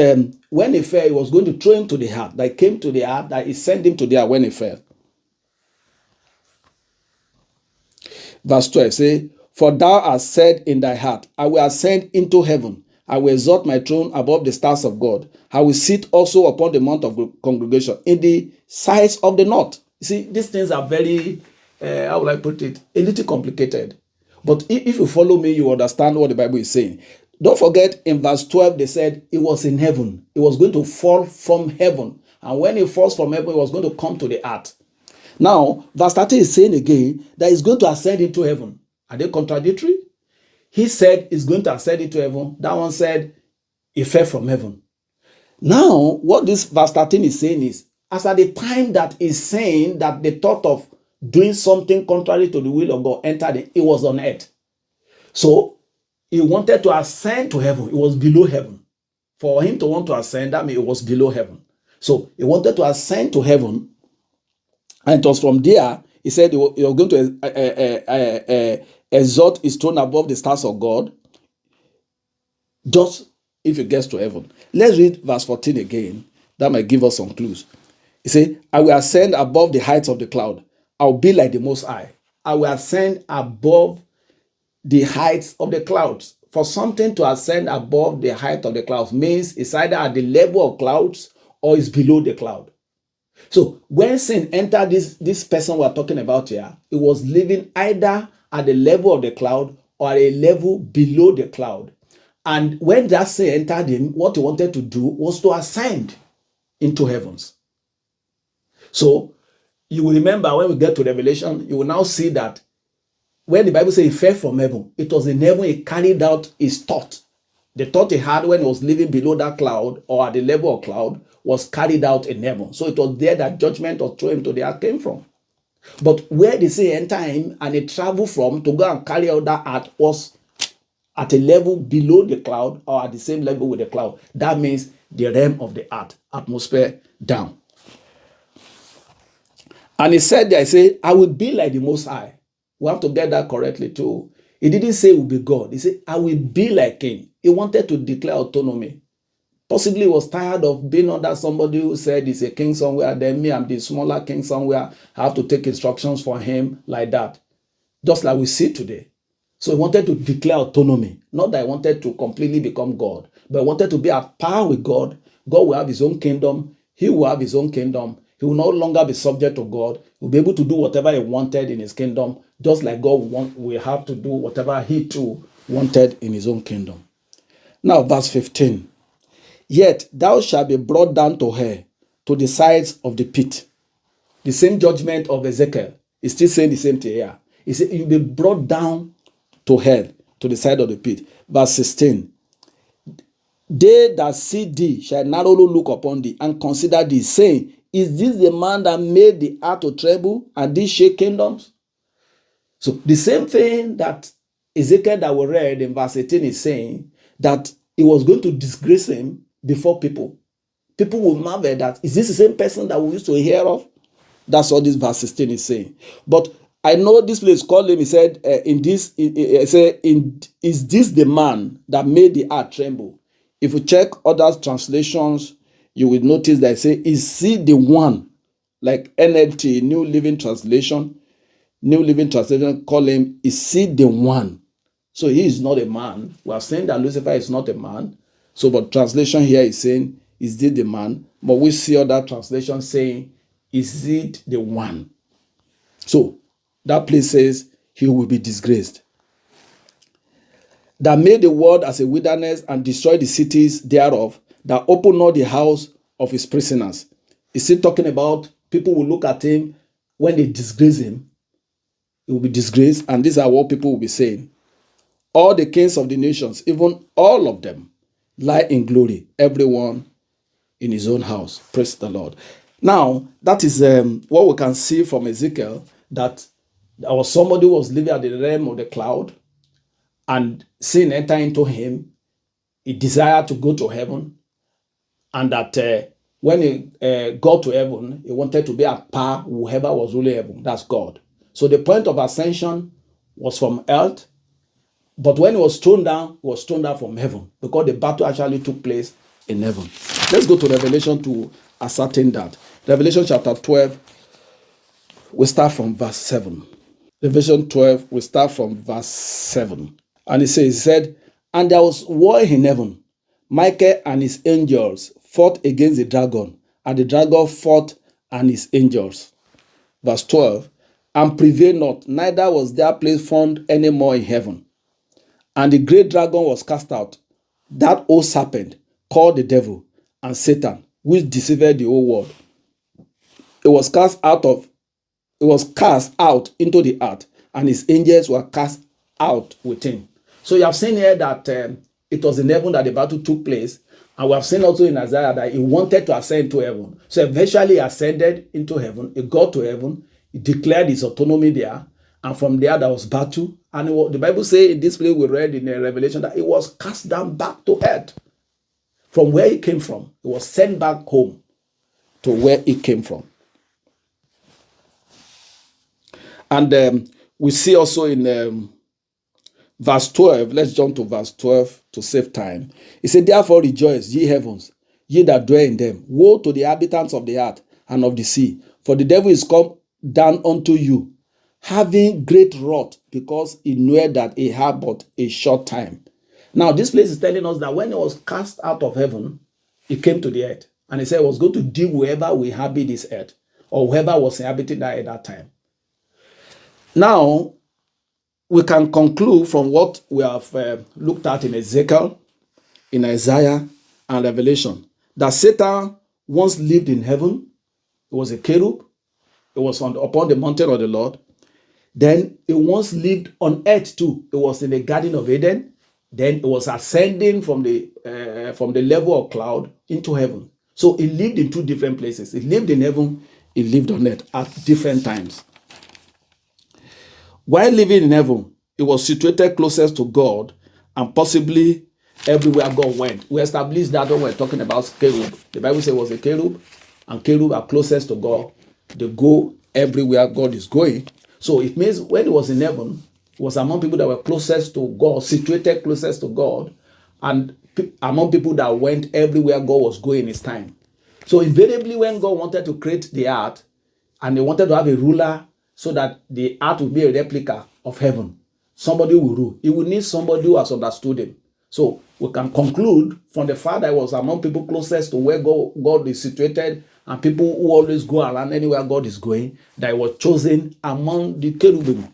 Speaker 1: when he fell, he was going to throw him to the earth. That he came to the earth, that he sent him to the earth when he fell. Verse 12 say, for thou hast said in thy heart, I will ascend into heaven. I will exalt my throne above the stars of God. I will sit also upon the mount of congregation in the sides of the north. You see, these things are very, how will I put it, a little complicated. But if you follow me, you understand what the Bible is saying. Don't forget, in verse 12, they said it was in heaven. It was going to fall from heaven. And when it falls from heaven, it was going to come to the earth. Now, verse 13 is saying again that he's going to ascend into heaven. Are they contradictory? He said he's going to ascend into heaven. That one said he fell from heaven. Now, what this verse 13 is saying is, as at the time that he's saying that the thought of doing something contrary to the will of God entered it, it was on earth. So, he wanted to ascend to heaven. It was below heaven. For him to want to ascend, that means it was below heaven. So, he wanted to ascend to heaven. And it was from there, he said he was going to exalt his throne above the stars of God, just if he gets to heaven. Let's read verse 14 again. That might give us some clues. He said, I will ascend above the heights of the cloud. I will be like the Most High. I will ascend above the heights of the clouds. For something to ascend above the height of the clouds means it's either at the level of clouds or it's below the cloud. So when sin entered this person we're talking about here, it was living either at the level of the cloud or at a level below the cloud. And when that sin entered him, what he wanted to do was to ascend into heavens. So you will remember when we get to Revelation, you will now see that when the Bible says he fell from heaven, it was in heaven he carried out his thought. The thought he had when he was living below that cloud or at the level of cloud was carried out in heaven. So it was there that judgment or throw him to the earth came from. But where they say enter him and he traveled from to go and carry out that act was at a level below the cloud or at the same level with the cloud. That means the realm of the earth, atmosphere down. And he said there, I say, I will be like the Most High. We have to get that correctly too. He didn't say he will be God. He said, I will be like him. He wanted to declare autonomy. Possibly he was tired of being under somebody who said he's a king somewhere, then me, I'm the smaller king somewhere. I have to take instructions for him like that. Just like we see today. So he wanted to declare autonomy. Not that he wanted to completely become God, but he wanted to be at par with God. God will have his own kingdom. He will have his own kingdom. He will no longer be subject to God. He will be able to do whatever he wanted in his kingdom, just like God will have to do whatever he too wanted in his own kingdom. Now, verse 15. Yet thou shalt be brought down to hell, to the sides of the pit. The same judgment of Ezekiel is still saying the same thing here. He said, you'll be brought down to hell, to the side of the pit. Verse 16. They that see thee shall narrowly look upon thee and consider thee, saying, is this the man that made the earth to tremble and these shake kingdoms? So the same thing that Ezekiel that we read in verse 18 is saying, that he was going to disgrace him before people. People will marvel that, is this the same person that we used to hear of? That's what this verse 16 is saying. But I know this place called him, he said, is this the man that made the earth tremble? If you check other translations, you will notice that it say, is he the one, like NLT, New Living Translation, New Living Translation call him, is he the one? So he is not a man. We are saying that Lucifer is not a man. So, but translation here is saying, is he the man? But we see other translation saying, is it the one? So that place says he will be disgraced. That made the world as a wilderness and destroyed the cities thereof, that opened not the house of his prisoners. Is he talking about people will look at him when they disgrace him? He will be disgraced, and these are what people will be saying. All the kings of the nations, even all of them, lie in glory, everyone in his own house. Praise the Lord. Now, that is what we can see from Ezekiel, that there was somebody who was living at the realm of the cloud, and sin entered into him. He desired to go to heaven, and that when he got to heaven, he wanted to be at par with whoever was ruling heaven. That's God. So the point of ascension was from earth, but when he was thrown down from heaven, because the battle actually took place in heaven. Let's go to Revelation to ascertain that. Revelation chapter 12, we start from verse 7. Revelation 12, we start from verse 7. And he said, and there was war in heaven. Michael and his angels fought against the dragon, and the dragon fought and his angels. Verse 12, and prevailed not, neither was their place found any more in heaven. And the great dragon was cast out, that old serpent, called the devil and Satan, which deceived the whole world. It was cast out into the earth, and his angels were cast out with him. So you have seen here that it was in heaven that the battle took place, and we have seen also in Isaiah that he wanted to ascend to heaven. So eventually he ascended into heaven, he got to heaven, he declared his autonomy there, and from there was battle. And the Bible says in this place we read in Revelation that he was cast down back to earth. From where he came from, he was sent back home to where he came from. And we see also in verse 12, let's jump to verse 12 to save time. He said, therefore rejoice, ye heavens, ye that dwell in them. Woe to the inhabitants of the earth and of the sea, for the devil is come down unto you, having great wrath, because he knew that he had but a short time. Now, this place is telling us that when he was cast out of heaven, he came to the earth. And he said he was going to deal with whoever will inhabit this earth, or whoever was inhabiting that at that time. Now, we can conclude from what we have looked at in Ezekiel, in Isaiah, and Revelation, that Satan once lived in heaven. He was a cherub. It was upon the mountain of the Lord. Then he once lived on earth too. It was in the Garden of Eden. Then it was ascending from the level of cloud into heaven. So he lived in two different places. He lived in heaven. He lived on earth at different times. While living in heaven, he was situated closest to God, and possibly everywhere God went. We established that when we're talking about cherub. The Bible says it was a cherub, and cherub are closest to God. They go everywhere God is going. So it means when he was in heaven, he was among people that were closest to God, situated closest to God, and among people that went everywhere God was going in his time. So invariably, when God wanted to create the earth, and they wanted to have a ruler so that the earth would be a replica of heaven, somebody will rule. He will need somebody who has understood him. So we can conclude from the fact that he was among people closest to where God is situated, and people who always go around anywhere God is going, that he was chosen among the cherubim.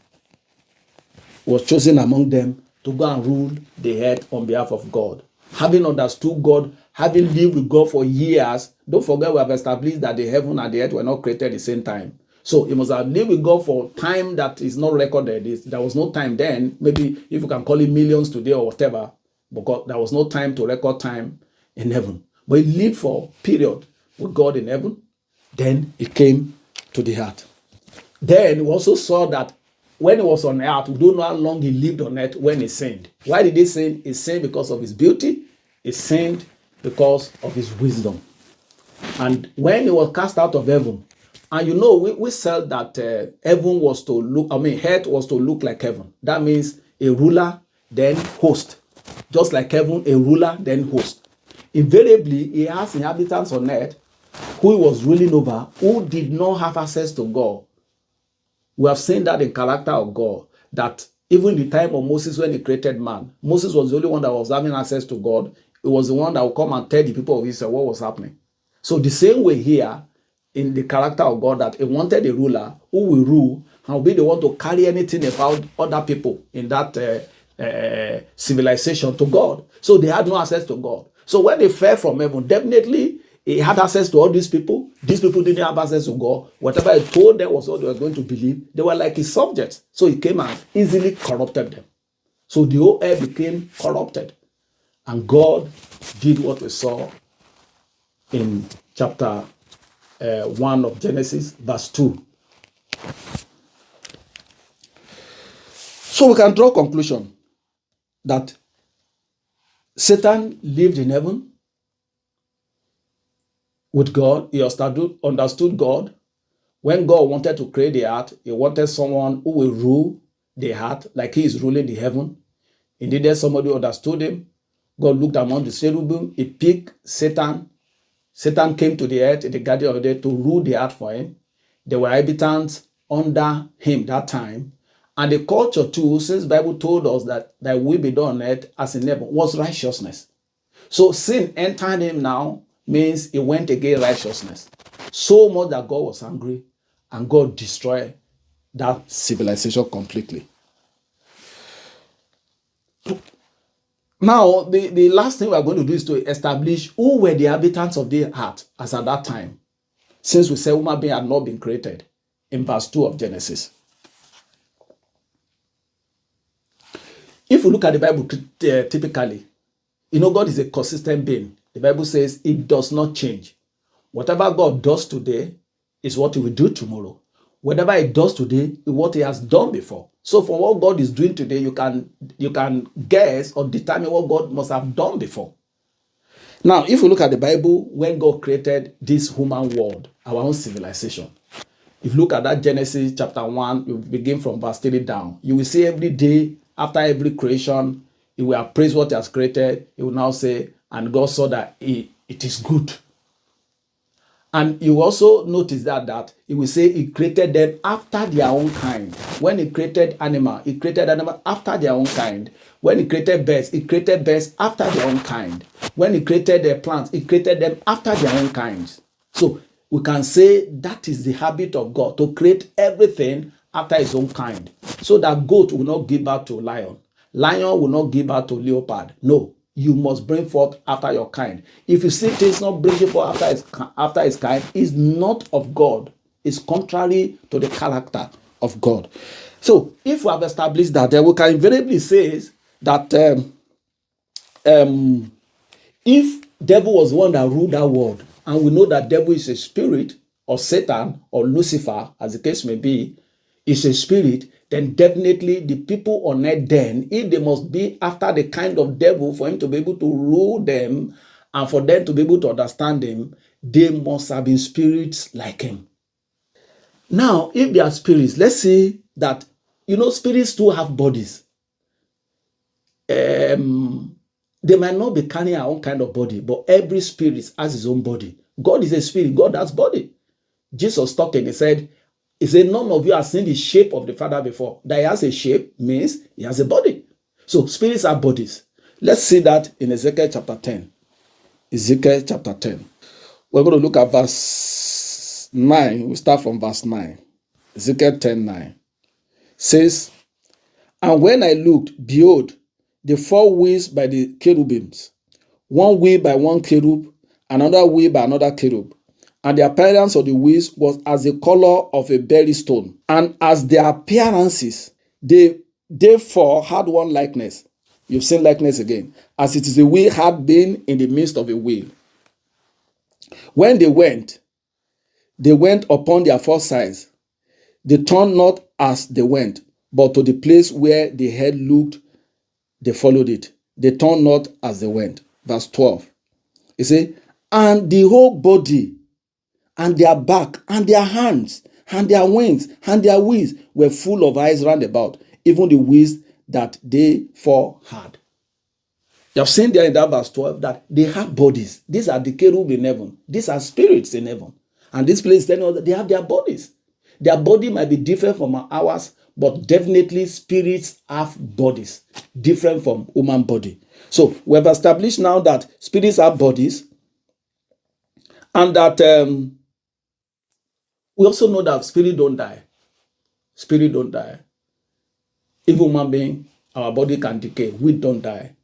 Speaker 1: He was chosen among them to go and rule the earth on behalf of God. Having understood God, having lived with God for years, don't forget we have established that the heaven and the earth were not created at the same time. So he must have lived with God for time that is not recorded. There was no time then, maybe if you can call it millions today or whatever, because there was no time to record time in heaven. But he lived for a period with God in heaven. Then he came to the earth. Then we also saw that when he was on earth, we don't know how long he lived on earth when he sinned. Why did he sin? He sinned because of his beauty. He sinned because of his wisdom. And when he was cast out of heaven, and you know, we said that heaven was to look, earth was to look like heaven. That means a ruler, then host. Just like heaven, a ruler, then host. Invariably, he has inhabitants on earth who he was ruling over, who did not have access to God. We have seen that in character of God, that even the time of Moses when he created man, Moses was the only one that was having access to God. It was the one that would come and tell the people of Israel what was happening. So the same way here, in the character of God, that he wanted a ruler who will rule and will be the one to carry anything about other people in that civilization to God. So they had no access to God. So when they fell from heaven, definitely he had access to all these people. These people didn't have access to God. Whatever he told them was what they were going to believe. They were like his subjects. So he came and easily corrupted them. So the whole earth became corrupted. And God did what we saw in chapter 1 of Genesis, verse 2. So we can draw a conclusion that Satan lived in heaven with God. He understood God. When God wanted to create the earth, he wanted someone who will rule the earth like he is ruling the heaven. He needed somebody who understood him. God looked among the cherubim. He picked Satan. Satan came to the earth in the Garden of Eden to rule the earth for him. There were inhabitants under him that time. And the culture too, since the Bible told us that thy will be done on earth as in heaven, was righteousness. So sin entered him now means he went against righteousness. So much that God was angry and God destroyed that civilization completely. Now, the last thing we are going to do is to establish who were the inhabitants of the earth as at that time, since we said human being had not been created in verse 2 of Genesis. If we look at the Bible typically, God is a consistent being. The Bible says it does not change. Whatever God does today is what he will do tomorrow. Whatever he does today is what he has done before. So for what God is doing today, you can guess or determine what God must have done before. Now, if we look at the Bible, when God created this human world, our own civilization, if you look at that Genesis chapter 1, you begin from verse 3 down, you will see every day after every creation, he will appraise what he has created. He will now say, and God saw that it is good. And you also notice that he will say he created them after their own kind. When he created animal, he created animal after their own kind. When he created birds, he created birds after their own kind. When he created the plants, he created them after their own kinds. So we can say that is the habit of God, to create everything after his own kind. So that goat will not give birth to lion. Lion will not give birth to leopard. No, you must bring forth after your kind. If you see things not bringing forth after his kind, is not of God. It's contrary to the character of God. So if we have established that, then we can invariably say that if devil was the one that ruled that world, and we know that devil is a spirit, or Satan, or Lucifer, as the case may be, is a spirit, then definitely the people on earth then, if they must be after the kind of devil for him to be able to rule them and for them to be able to understand him, they must have been spirits like him. Now, if they are spirits, let's say that, spirits too have bodies. They might not be carrying our own kind of body, but every spirit has his own body. God is a spirit. God has body. Jesus talking, he said, none of you have seen the shape of the Father before. That he has a shape means he has a body. So spirits are bodies. Let's see that in Ezekiel chapter 10. Ezekiel chapter 10. We're going to look at verse 9. We start from verse 9. Ezekiel 10:9 says, and when I looked, behold, the four wheels by the cherubims, one wheel by one cherub, another wheel by another cherub. And the appearance of the wheels was as the color of a berry stone. And as their appearances, they therefore had one likeness. You've seen likeness again. As it is a wheel had been in the midst of a wheel. When they went upon their four sides. They turned not as they went, but to the place where they had looked, they followed it. They turned not as they went. Verse 12. You see, and the whole body, and their back, and their hands, and their wings, and their wheels were full of eyes round about, even the wheels that they four had. You have seen there in that verse 12 that they have bodies. These are the cherub in heaven. These are spirits in heaven. And this place telling us that they have their bodies. Their body might be different from ours, but definitely spirits have bodies different from human body. So we have established now that spirits have bodies, and that we also know that spirit don't die. Spirit don't die. Even human being, our body can decay. We don't die.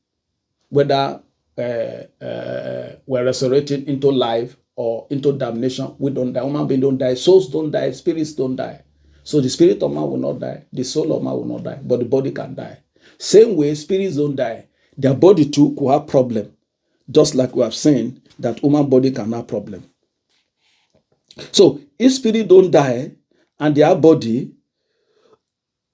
Speaker 1: Whether we're resurrected into life or into damnation, we don't die. Human being don't die. Souls don't die. Spirits don't die. So the spirit of man will not die. The soul of man will not die. But the body can die. Same way, spirits don't die. Their body too could have problem. Just like we have seen that human body can have problem. So if spirit don't die and their body,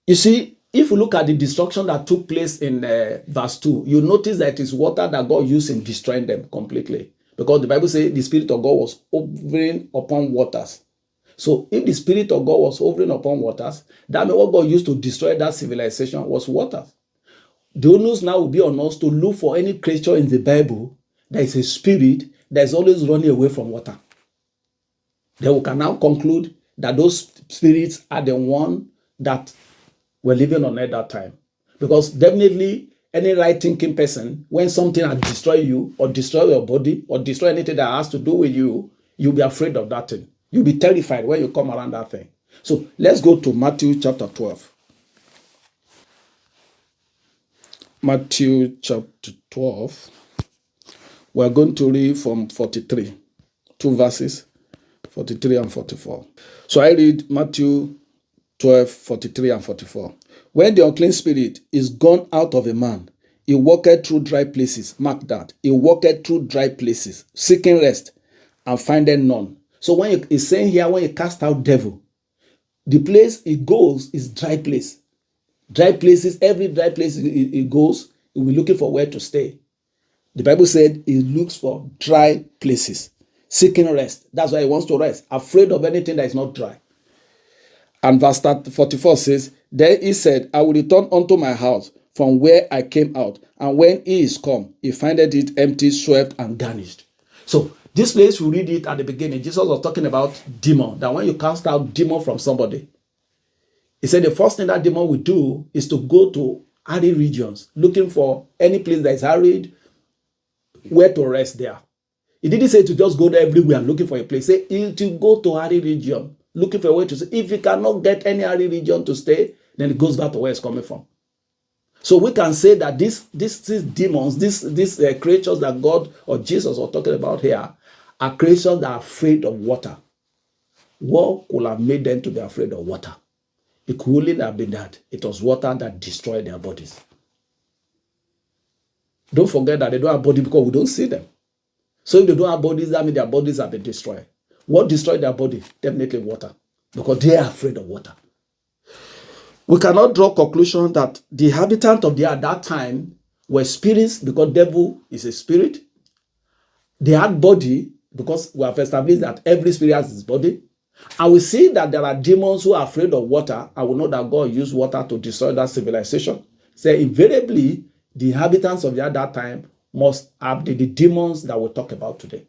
Speaker 1: you see, if you look at the destruction that took place in verse 2, you notice that it is water that God used in destroying them completely. Because the Bible says the Spirit of God was hovering upon waters. So if the Spirit of God was hovering upon waters, that means what God used to destroy that civilization was water. The onus now will be on us to look for any creature in the Bible that is a spirit that is always running away from water. Then we can now conclude that those spirits are the one that were living on at that time. Because definitely any right-thinking person, when something has destroyed you or destroy your body or destroy anything that has to do with you, you'll be afraid of that thing. You'll be terrified when you come around that thing. So let's go to Matthew chapter 12. Matthew chapter 12. We're going to read from 43. 2 verses, 43 and 44. So I read Matthew 12, 43 and 44. When the unclean spirit is gone out of a man, he walketh through dry places. Mark that. He walketh through dry places, seeking rest, and findeth none. So when he's saying here, when you cast out devil, the place it goes is dry place. Dry places, every dry place it goes, he will be looking for where to stay. The Bible said he looks for dry places, seeking rest. That's why he wants to rest, afraid of anything that is not dry. And verse 44 says, then he said, I will return unto my house from where I came out. And when he is come, he findeth it empty, swept, and garnished. So this place, we read it at the beginning. Jesus was talking about demon, that when you cast out demon from somebody, he said the first thing that demon will do is to go to arid regions, looking for any place that is arid, where to rest there. He didn't say to just go there everywhere looking for a place. He said to go to arid region, looking for a way to stay. If he cannot get any arid region to stay, then it goes back to where it's coming from. So we can say that these demons, these creatures that God or Jesus are talking about here, are creatures that are afraid of water. What could have made them to be afraid of water? It could only have been that it was water that destroyed their bodies. Don't forget that they don't have bodies because we don't see them. So if they don't have bodies, that means their bodies have been destroyed. What destroyed their body? Definitely water, because they are afraid of water. We cannot draw conclusion that the inhabitants of the earth at that time were spirits, because devil is a spirit. They had body, because we have established that every spirit has its body. And we see that there are demons who are afraid of water, and we know that God used water to destroy that civilization. So invariably, the inhabitants of the earth at that time must have the demons that we'll talk about today.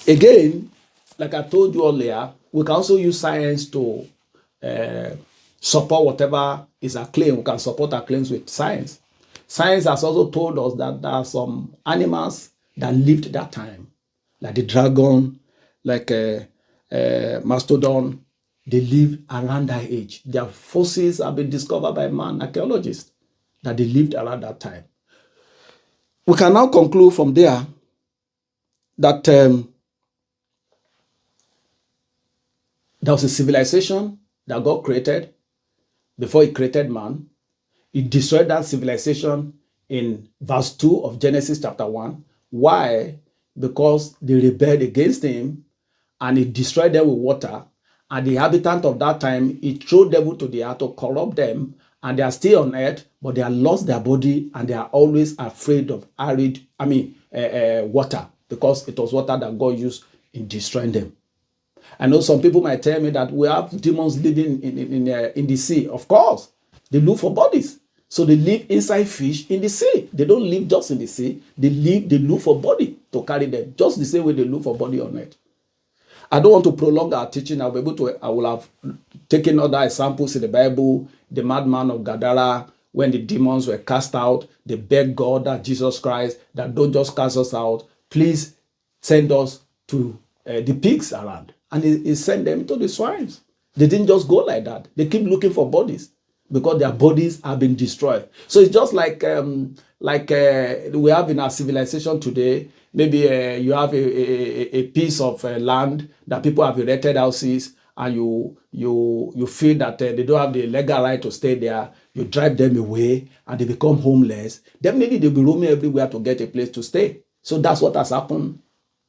Speaker 1: Again, like I told you earlier, we can also use science to support whatever is a claim. We can support our claims with science. Science has also told us that there are some animals that lived that time, like the dragon, like mastodon. They live around that age. Their fossils have been discovered by archaeologists, that they lived around that time. We can now conclude from there that there was a civilization that God created before he created man. He destroyed that civilization in verse 2 of Genesis chapter 1. Why? Because they rebelled against him, and he destroyed them with water. And the inhabitant of that time, he threw devil to the earth to corrupt them, and they are still on earth, but they have lost their body, and they are always afraid of water, because it was water that God used in destroying them. I know some people might tell me that we have demons living in the sea. Of course, they look for bodies. So they live inside fish in the sea. They don't live just in the sea. They look for body to carry them, just the same way they look for body on earth. I don't want to prolong our teaching. I will have taken other examples in the Bible. The Madman of Gadara, when the demons were cast out, they begged God, that Jesus Christ, that don't just cast us out. Please send us to the pigs around. And he sent them to the swines. They didn't just go like that. They keep looking for bodies because their bodies have been destroyed. So it's just like we have in our civilization today. Maybe you have a piece of land that people have erected houses, and you feel that they don't have the legal right to stay there. You drive them away, and they become homeless. Definitely, they'll be roaming everywhere to get a place to stay. So that's what has happened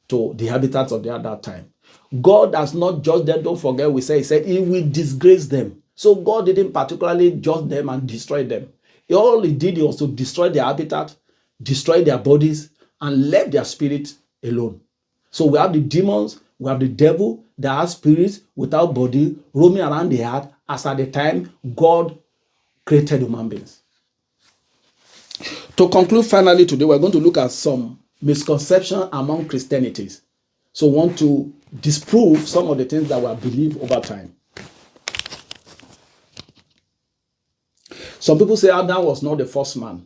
Speaker 1: to the habitants of at that time. God has not judged them. Don't forget, he said he will disgrace them. So God didn't particularly judge them and destroy them. All he did was to destroy their habitat, destroy their bodies, and left their spirit alone. So we have the demons, we have the devil that has spirits without body roaming around the earth as at the time God created human beings. To conclude finally today, we're going to look at some misconceptions among Christianities. So we want to disprove some of the things that were believed over time. Some people say Adam was not the first man.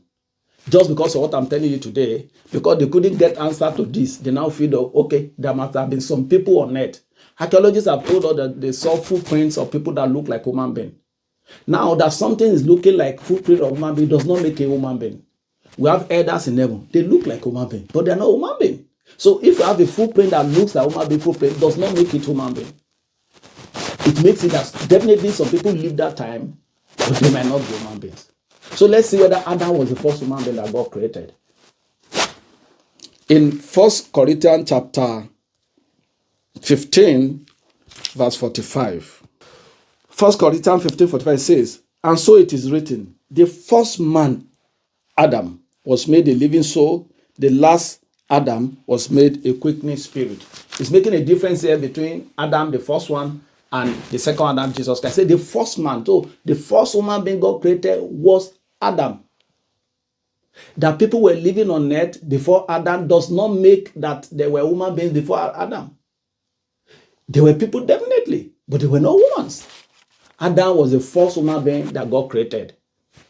Speaker 1: Just because of what I'm telling you today, because they couldn't get answer to this, they now feel, okay, there must have been some people on earth. Archaeologists have told us that they saw footprints of people that look like human beings. Now that something is looking like footprint of human being does not make a human being. We have elders in heaven. They look like human beings, but they're not human beings. So if you have a footprint that looks like human being footprint, does not make it human being. It makes it as definitely some people live that time, but they might not be human beings. So let's see whether Adam was the first human being that God created. In 1 Corinthians chapter 15, verse 45. 1 Corinthians 15, 45 says, and so it is written, the first man, Adam, was made a living soul. The last Adam was made a quickening spirit. It's making a difference here between Adam, the first one, and the second Adam, Jesus Christ. Say the first man. So the first human being God created was Adam. That people were living on earth before Adam does not make that there were human beings before Adam. There were people definitely, but they were not humans. Adam was the first human being that God created.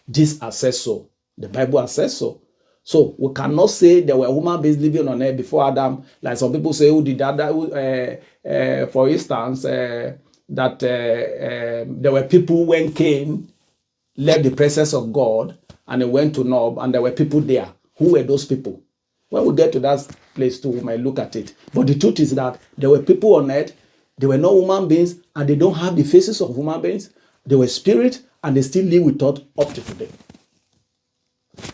Speaker 1: This says so. The Bible says so. So we cannot say there were human beings living on earth before Adam. Like some people say, who did Adam? For instance, that there were people when Cain left the presence of God and he went to Nob, and there were people there. Who were those people? When we get to that place too, we might look at it. But the truth is that there were people on earth, they were not human beings, and they don't have the faces of human beings. They were spirit, and they still live with thought up to today.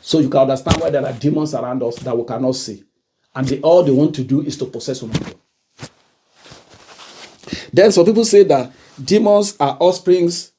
Speaker 1: So you can understand why there are demons around us that we cannot see. And all they want to do is to possess human beings. Then some people say that demons are offsprings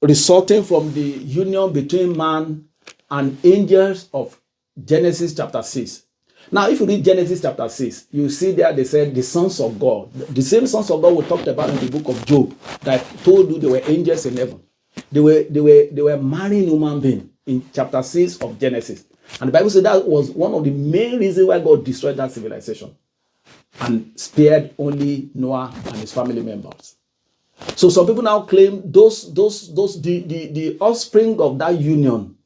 Speaker 1: resulting from the union between man and angels of Genesis chapter 6. Now, if you read Genesis chapter 6, you see there they said the sons of God. The same sons of God we talked about in the book of Job that told you they were angels in heaven. They were marrying human beings in chapter 6 of Genesis. And the Bible said that was one of the main reasons why God destroyed that civilization and spared only Noah and his family members. So some people now claim the offspring of that union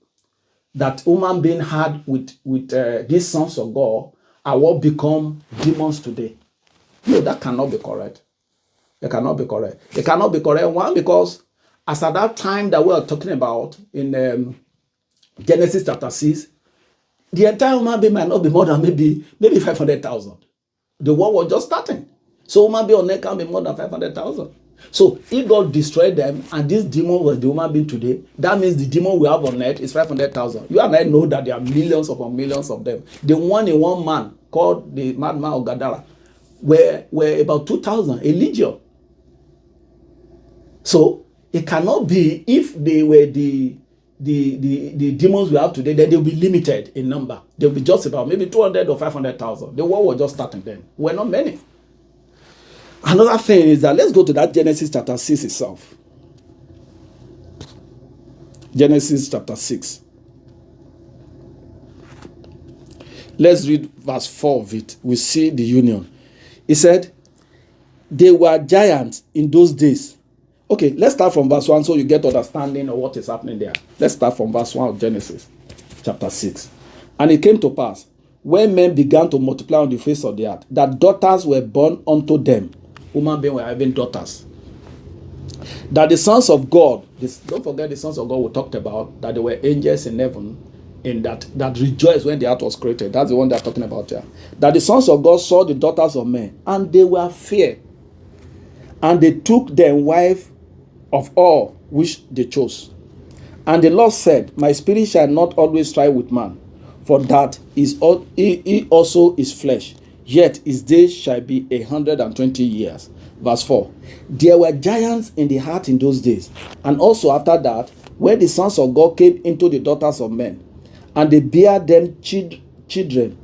Speaker 1: that human being had with these sons of God are what become demons today. No, that cannot be correct. It cannot be correct. It cannot be correct. One, because as at that time that we are talking about in Genesis chapter 6, the entire human being might not be more than maybe 500,000. The world was just starting. So human being on earth can be more than 500,000. So if God destroyed them and this demon was the human being today, that means the demon we have on earth is 500,000. You and I know that there are millions upon millions of them. The one in one man called the Madman of Gadara were about 2,000, a legion. So it cannot be, if they were the demons we have today, then they'll be limited in number. They'll be just about maybe 200 or 500,000. The world was just starting then. We're not many. Another thing is that let's go to that Genesis chapter 6 itself. Genesis chapter 6. Let's read verse 4 of it. We see the union. He said, they were giants in those days. Okay, let's start from verse 1 so you get understanding of what is happening there. Let's start from verse 1 of Genesis chapter 6. And it came to pass, when men began to multiply on the face of the earth, that daughters were born unto them. Human beings were having daughters. That the sons of God, don't forget the sons of God we talked about, that there were angels in heaven, in that rejoiced when the earth was created. That's the one they're talking about here. That the sons of God saw the daughters of men, and they were fair. And they took them wife of all which they chose. And the Lord said, my spirit shall not always strive with man, for that is all, he also is flesh, yet his days shall be 120 years. Verse 4. There were giants in the heart in those days, and also after that, when the sons of God came into the daughters of men, and they bare them children.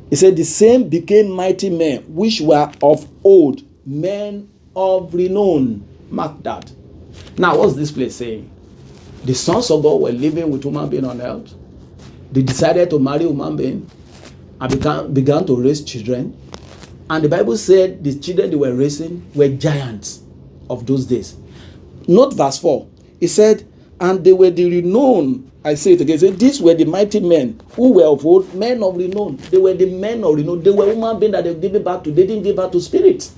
Speaker 1: He said, the same became mighty men, which were of old, men of renown. Mark that. Now, what's this place saying? The sons of God were living with human beings on earth. They decided to marry human beings and began to raise children. And the Bible said the children they were raising were giants of those days. Note verse 4. It said, and they were the renown. I say it again. It said, these were the mighty men who were of old, men of renown. They were the men of renown. They were human beings that they gave birth to. They didn't give birth to spirits.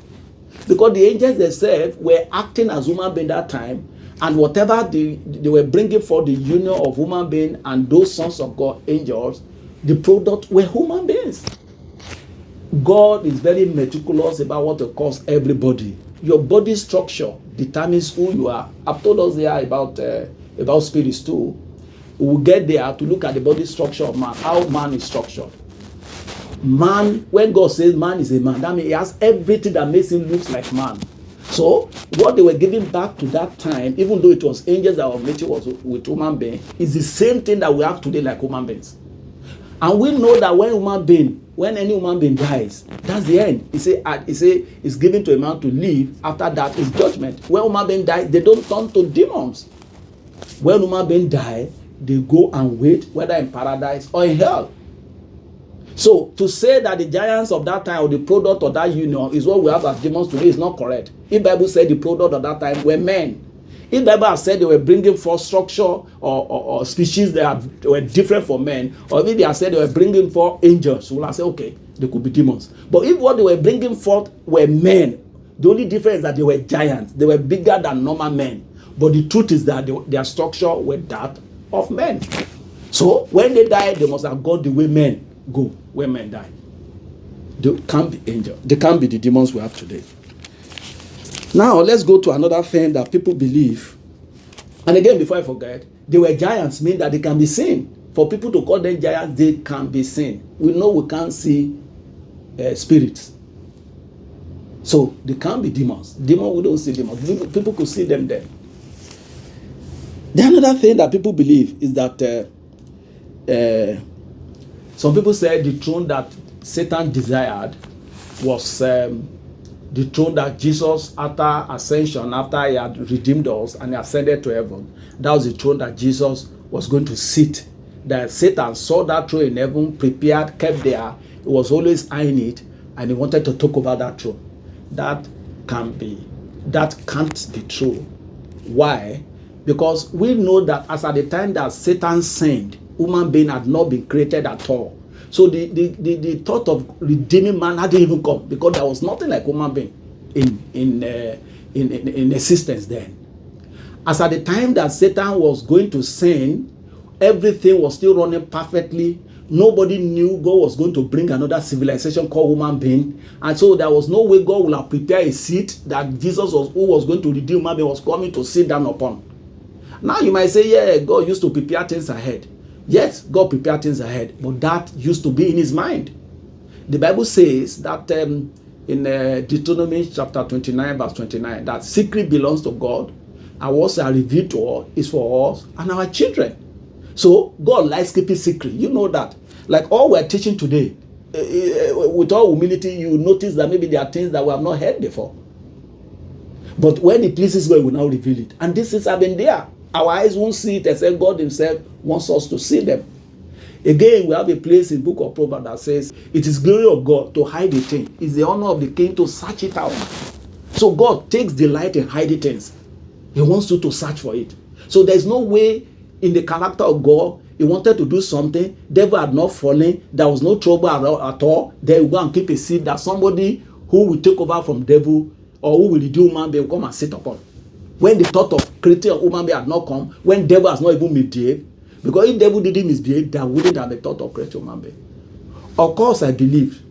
Speaker 1: Because the angels themselves were acting as human beings that time. And whatever they were bringing for the union of human beings and those sons of God, angels, the product were human beings. God is very meticulous about what to cause everybody. Your body structure determines who you are. I've told us there about spirits too. We'll get there to look at the body structure of man, how man is structured. Man, when God says man is a man, that means he has everything that makes him look like man. So what they were giving back to that time, even though it was angels that of nature was with human beings, is the same thing that we have today like human beings. And we know that when any human being dies, that's the end. He say it's given to a man to live. After that is judgment. When human being die, they don't turn to demons. When human being die, they go and wait, whether in paradise or in hell. So to say that the giants of that time or the product of that union is what we have as demons today is not correct. If Bible said the product of that time were men, if Bible has said they were bringing forth structure or species that were different from men, or if they have said they were bringing forth angels, we'll say, okay, they could be demons. But if what they were bringing forth were men, the only difference is that they were giants. They were bigger than normal men. But the truth is that their structure were that of men. So when they died, they must have gone the way men go when men die. They can't be angels. They can't be the demons we have today. Now, let's go to another thing that people believe. And again, before I forget, they were giants, mean that they can be seen. For people to call them giants, they can be seen. We know we can't see spirits. So, they can't be demons. Demons, we don't see demons. People could see them then. The another thing that people believe is that some people say the throne that Satan desired was the throne that Jesus, after ascension, after he had redeemed us and he ascended to heaven, that was the throne that Jesus was going to sit. That Satan saw that throne in heaven, prepared, kept there. He was always eyeing it, and he wanted to take over that throne. That can't be true. Why? Because we know that as at the time that Satan sinned, human being had not been created at all. So the thought of redeeming man hadn't even come, because there was nothing like human being in existence then. As at the time that Satan was going to sin, everything was still running perfectly. Nobody knew God was going to bring another civilization called human being, and so there was no way God would have prepared a seat that Jesus who was going to redeem human being was coming to sit down upon. Now you might say, yeah, God used to prepare things ahead. Yes, God prepared things ahead, but that used to be in his mind. The Bible says that in Deuteronomy chapter 29, verse 29, that secret belongs to God, and what's revealed to us is for us and our children. So God likes keeping secret. You know that. Like all we're teaching today, with all humility, you notice that maybe there are things that we have not heard before. But when it pleases God, we will now reveal it. And this has been there. Our eyes won't see it except God himself wants us to see them. Again, we have a place in the book of Proverbs that says, it is glory of God to hide a thing. It's the honor of the king to search it out. So God takes delight in hiding things. He wants you to search for it. So there's no way in the character of God, he wanted to do something, devil had not fallen, there was no trouble at all. Then he will go and keep a seat that somebody who will take over from devil or who will redeem human being will come and sit upon. When the thought of creating a human being had not come, when devil has not even misbehaved, because if devil didn't misbehave, there wouldn't have been thought of creating a human being. Of course, I believe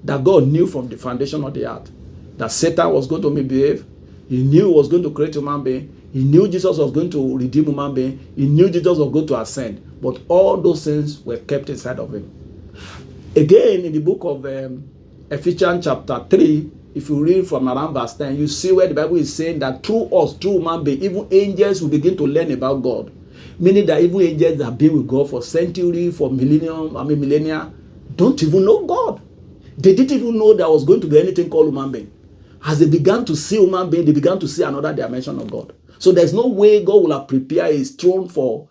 Speaker 1: that God knew from the foundation of the earth that Satan was going to misbehave. He knew he was going to create a human being. He knew Jesus was going to redeem human being. He knew Jesus was going to ascend. But all those things were kept inside of him. Again, in the book of Ephesians chapter 3, if you read from around verse 10, you see where the Bible is saying that through us, through human being, even angels will begin to learn about God. Meaning that even angels that have been with God for centuries, for millennia, don't even know God. They didn't even know there was going to be anything called human being. As they began to see human being, they began to see another dimension of God. So there's no way God will have prepared his throne for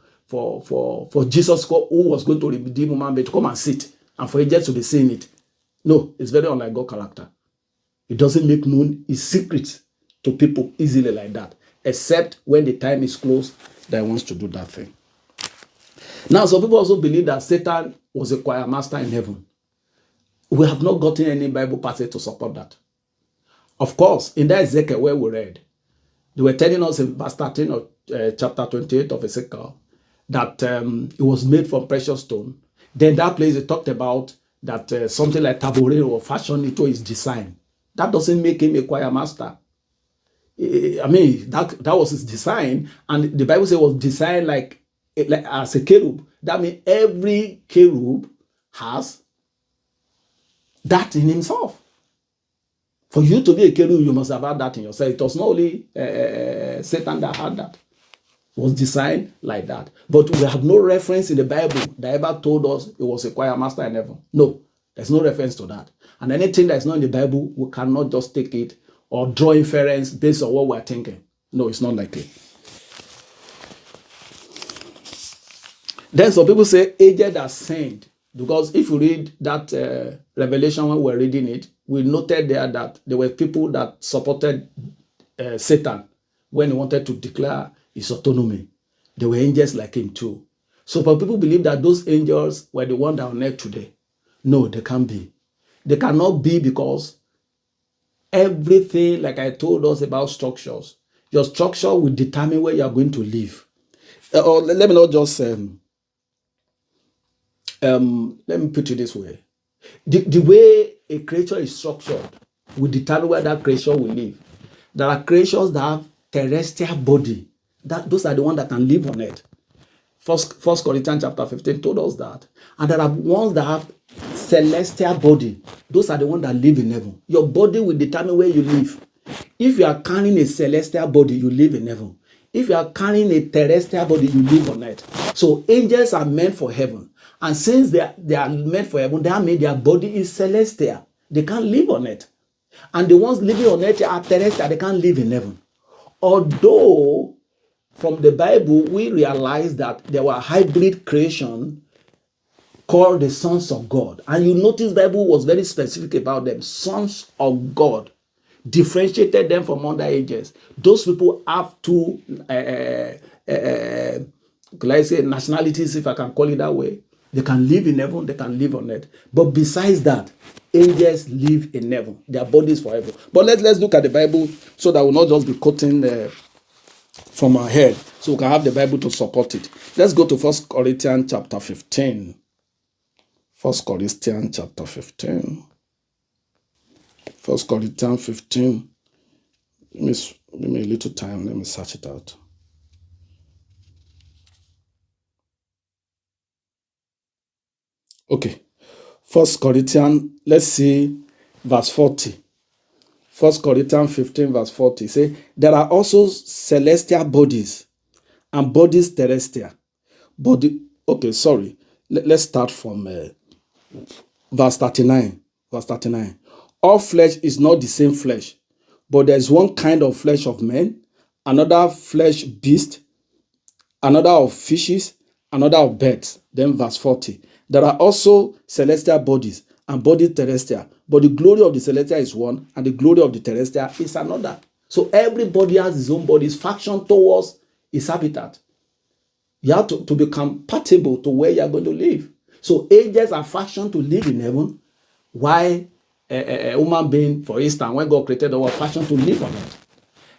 Speaker 1: Jesus, who was going to redeem human being, to come and sit and for angels to be seeing it. No, it's very unlike God character. He doesn't make known his secrets to people easily like that, except when the time is close that he wants to do that thing. Now, some people also believe that Satan was a choir master in heaven. We have not gotten any Bible passage to support that. Of course, in that Ezekiel where we read, they were telling us in verse 13 of chapter 28 of Ezekiel that it was made from precious stone. Then that place they talked about that something like tabore or fashion into his design. That doesn't make him a choir master. I mean, that was his design, and the Bible says it was designed like as a cherub. That means every cherub has that in himself. For you to be a cherub, you must have had that in yourself. It was not only Satan that had that. It was designed like that. But we have no reference in the Bible that ever told us it was a choir master in heaven. No, there's no reference to that. And anything that's not in the Bible, we cannot just take it or draw inference based on what we're thinking. No, it's not likely. Then some people say aged as saint, because if you read that Revelation when we're reading it, we noted there that there were people that supported Satan when he wanted to declare his autonomy. There were angels like him too. So but people believe that those angels were the ones that are on earth today. No, they can't be. They cannot be because everything, like I told us about structures, your structure will determine where you are going to live. Or let me not just let me put it this way. The way a creature is structured will determine where that creature will live. There are creatures that have terrestrial body. Those are the ones that can live on earth. First Corinthians chapter 15 told us that. And there are ones that have celestial body. Those are the ones that live in heaven. Your body will determine where you live. If you are carrying a celestial body, you live in heaven. If you are carrying a terrestrial body, you live on earth. So angels are meant for heaven. And since they are meant for heaven, that means their body is celestial. They can't live on earth. And the ones living on earth are terrestrial. They can't live in heaven. Although from the Bible, we realize that there were hybrid creation called the sons of God. And you notice the Bible was very specific about them. Sons of God. Differentiated them from other ages. Those people have two, could I say, nationalities, if I can call it that way. They can live in heaven, they can live on earth. But besides that, angels live in heaven. Their bodies forever. But let's look at the Bible so that we'll not just be quoting from our head. So we can have the Bible to support it. Let's go to 1 Corinthians chapter 15. 1 Corinthians chapter 15. 1 Corinthians 15. Give me a little time. Let me search it out. Okay. 1 Corinthians, let's see verse 40. 1 Corinthians 15 verse 40. Say, there are also celestial bodies and bodies terrestrial. Let's start from verse 39. Verse 39. All flesh is not the same flesh, but there is one kind of flesh of men, another flesh beast, another of fishes, another of birds. Then verse 40. There are also celestial bodies and bodies terrestrial, but the glory of the celestial is one, and the glory of the terrestrial is another. So everybody has his own body, is fashioned towards his habitat. You have to be compatible to where you are going to live. So angels are fashioned to live in heaven, while a human being, for instance, when God created the world, fashioned to live on it.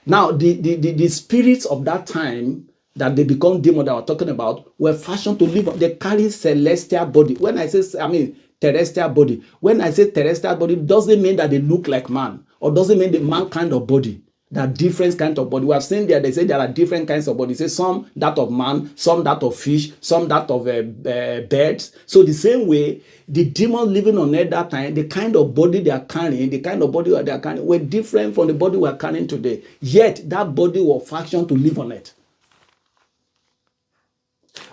Speaker 1: Now, the spirits of that time that they become demons that we're talking about were fashioned to live on. They carry celestial body. When I say, terrestrial body. When I say terrestrial body, it doesn't mean that they look like man, or doesn't mean the man kind of body. There are different kinds of body. We have seen there, they say there are different kinds of body. Say some that of man, some that of fish, some that of birds. So the same way, the demons living on earth that time, the kind of body they are carrying, the kind of body they are carrying, were different from the body we are carrying today. Yet that body was fashioned to live on it.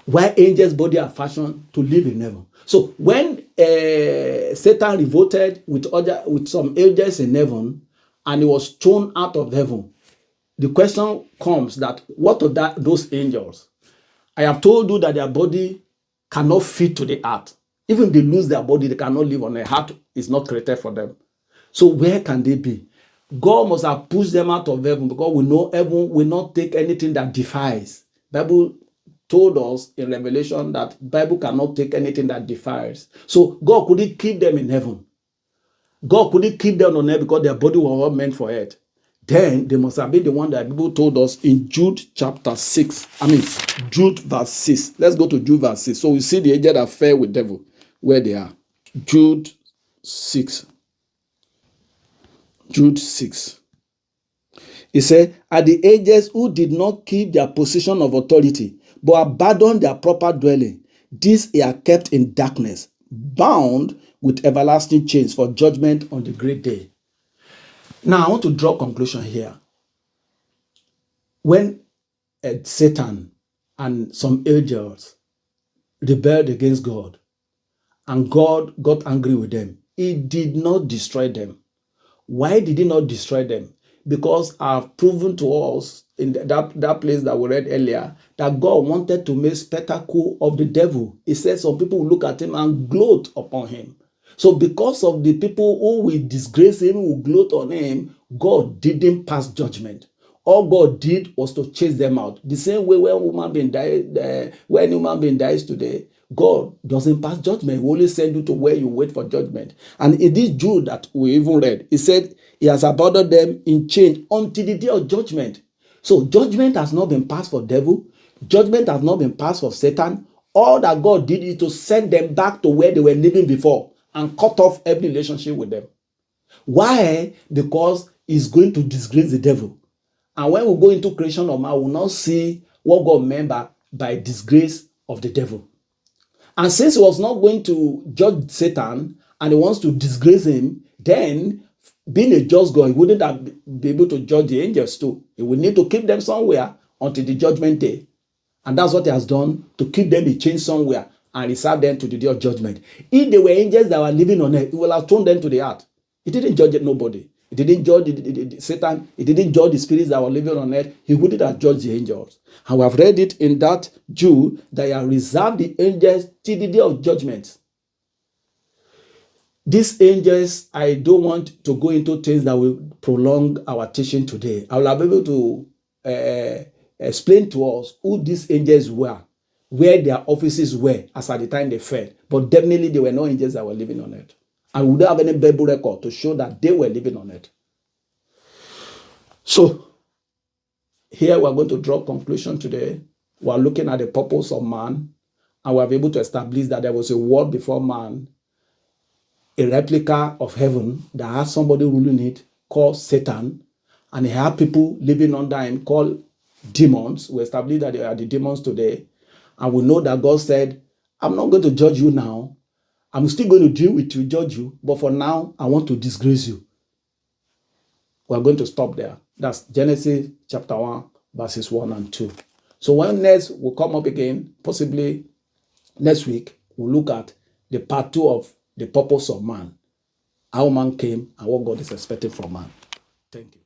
Speaker 1: While angels' body are fashioned to live in heaven. So when Satan revolted with some angels in heaven, and he was thrown out of heaven, the question comes that what of those angels? I have told you that their body cannot fit to the earth. Even if they lose their body, they cannot live on earth. Earth is not created for them. So where can they be? God must have pushed them out of heaven, because we know heaven will not take anything that defies. Bible told us in Revelation that Bible cannot take anything that defies. So God couldn't keep them in heaven. God couldn't keep them on earth because their body was all meant for it. Then they must have been the one that people told us in Jude chapter 6. Jude verse 6. Let's go to Jude verse 6. So we see the angels that fell with devil, where they are. Jude 6. Jude 6. He said, are the angels who did not keep their position of authority, but abandoned their proper dwelling, these are kept in darkness, bound with everlasting chains for judgment on the great day. Now, I want to draw a conclusion here. When Satan and some angels rebelled against God, and God got angry with them, he did not destroy them. Why did he not destroy them? Because I've proven to us in that place that we read earlier that God wanted to make spectacle of the devil. He said some people will look at him and gloat upon him. So because of the people who will disgrace him, who gloat on him, God didn't pass judgment. All God did was to chase them out. The same way when human being dies today, God doesn't pass judgment. He only send you to where you wait for judgment. And in this Jude that we even read, he said he has abandoned them in chains until the day of judgment. So judgment has not been passed for devil. Judgment has not been passed for Satan. All that God did is to send them back to where they were living before and cut off every relationship with them. Why? Because he's going to disgrace the devil. And when we go into creation of man, we will not see what God meant by disgrace of the devil. And since he was not going to judge Satan and he wants to disgrace him, then being a just God, he wouldn't have been able to judge the angels too. He would need to keep them somewhere until the judgment day. And that's what he has done, to keep them in chains somewhere and reserve them to the day of judgment. If they were angels that were living on earth, he will have thrown them to the earth. He didn't judge nobody. He didn't judge Satan. He didn't judge the spirits that were living on earth. He wouldn't have judged the angels. And we have read it in that Jude that he has reserved the angels till the day of judgment. These angels, I don't want to go into things that will prolong our teaching today. I will have been able to explain to us who these angels were, where their offices were as at the time they fell. But definitely they were not angels that were living on earth. And we don't have any Bible record to show that they were living on earth. So, here we are going to draw a conclusion today. We are looking at the purpose of man, and we are able to establish that there was a world before man, a replica of heaven that had somebody ruling it called Satan, and he had people living under him called demons. We established that they are the demons today, and we know that God said, I'm not going to judge you now. I'm still going to deal with you, judge you, but for now, I want to disgrace you. We're going to stop there. That's Genesis chapter 1, verses 1 and 2. So when next we'll come up again, possibly next week, we'll look at the part 2 of the purpose of man, how man came and what God is expecting from man. Thank you.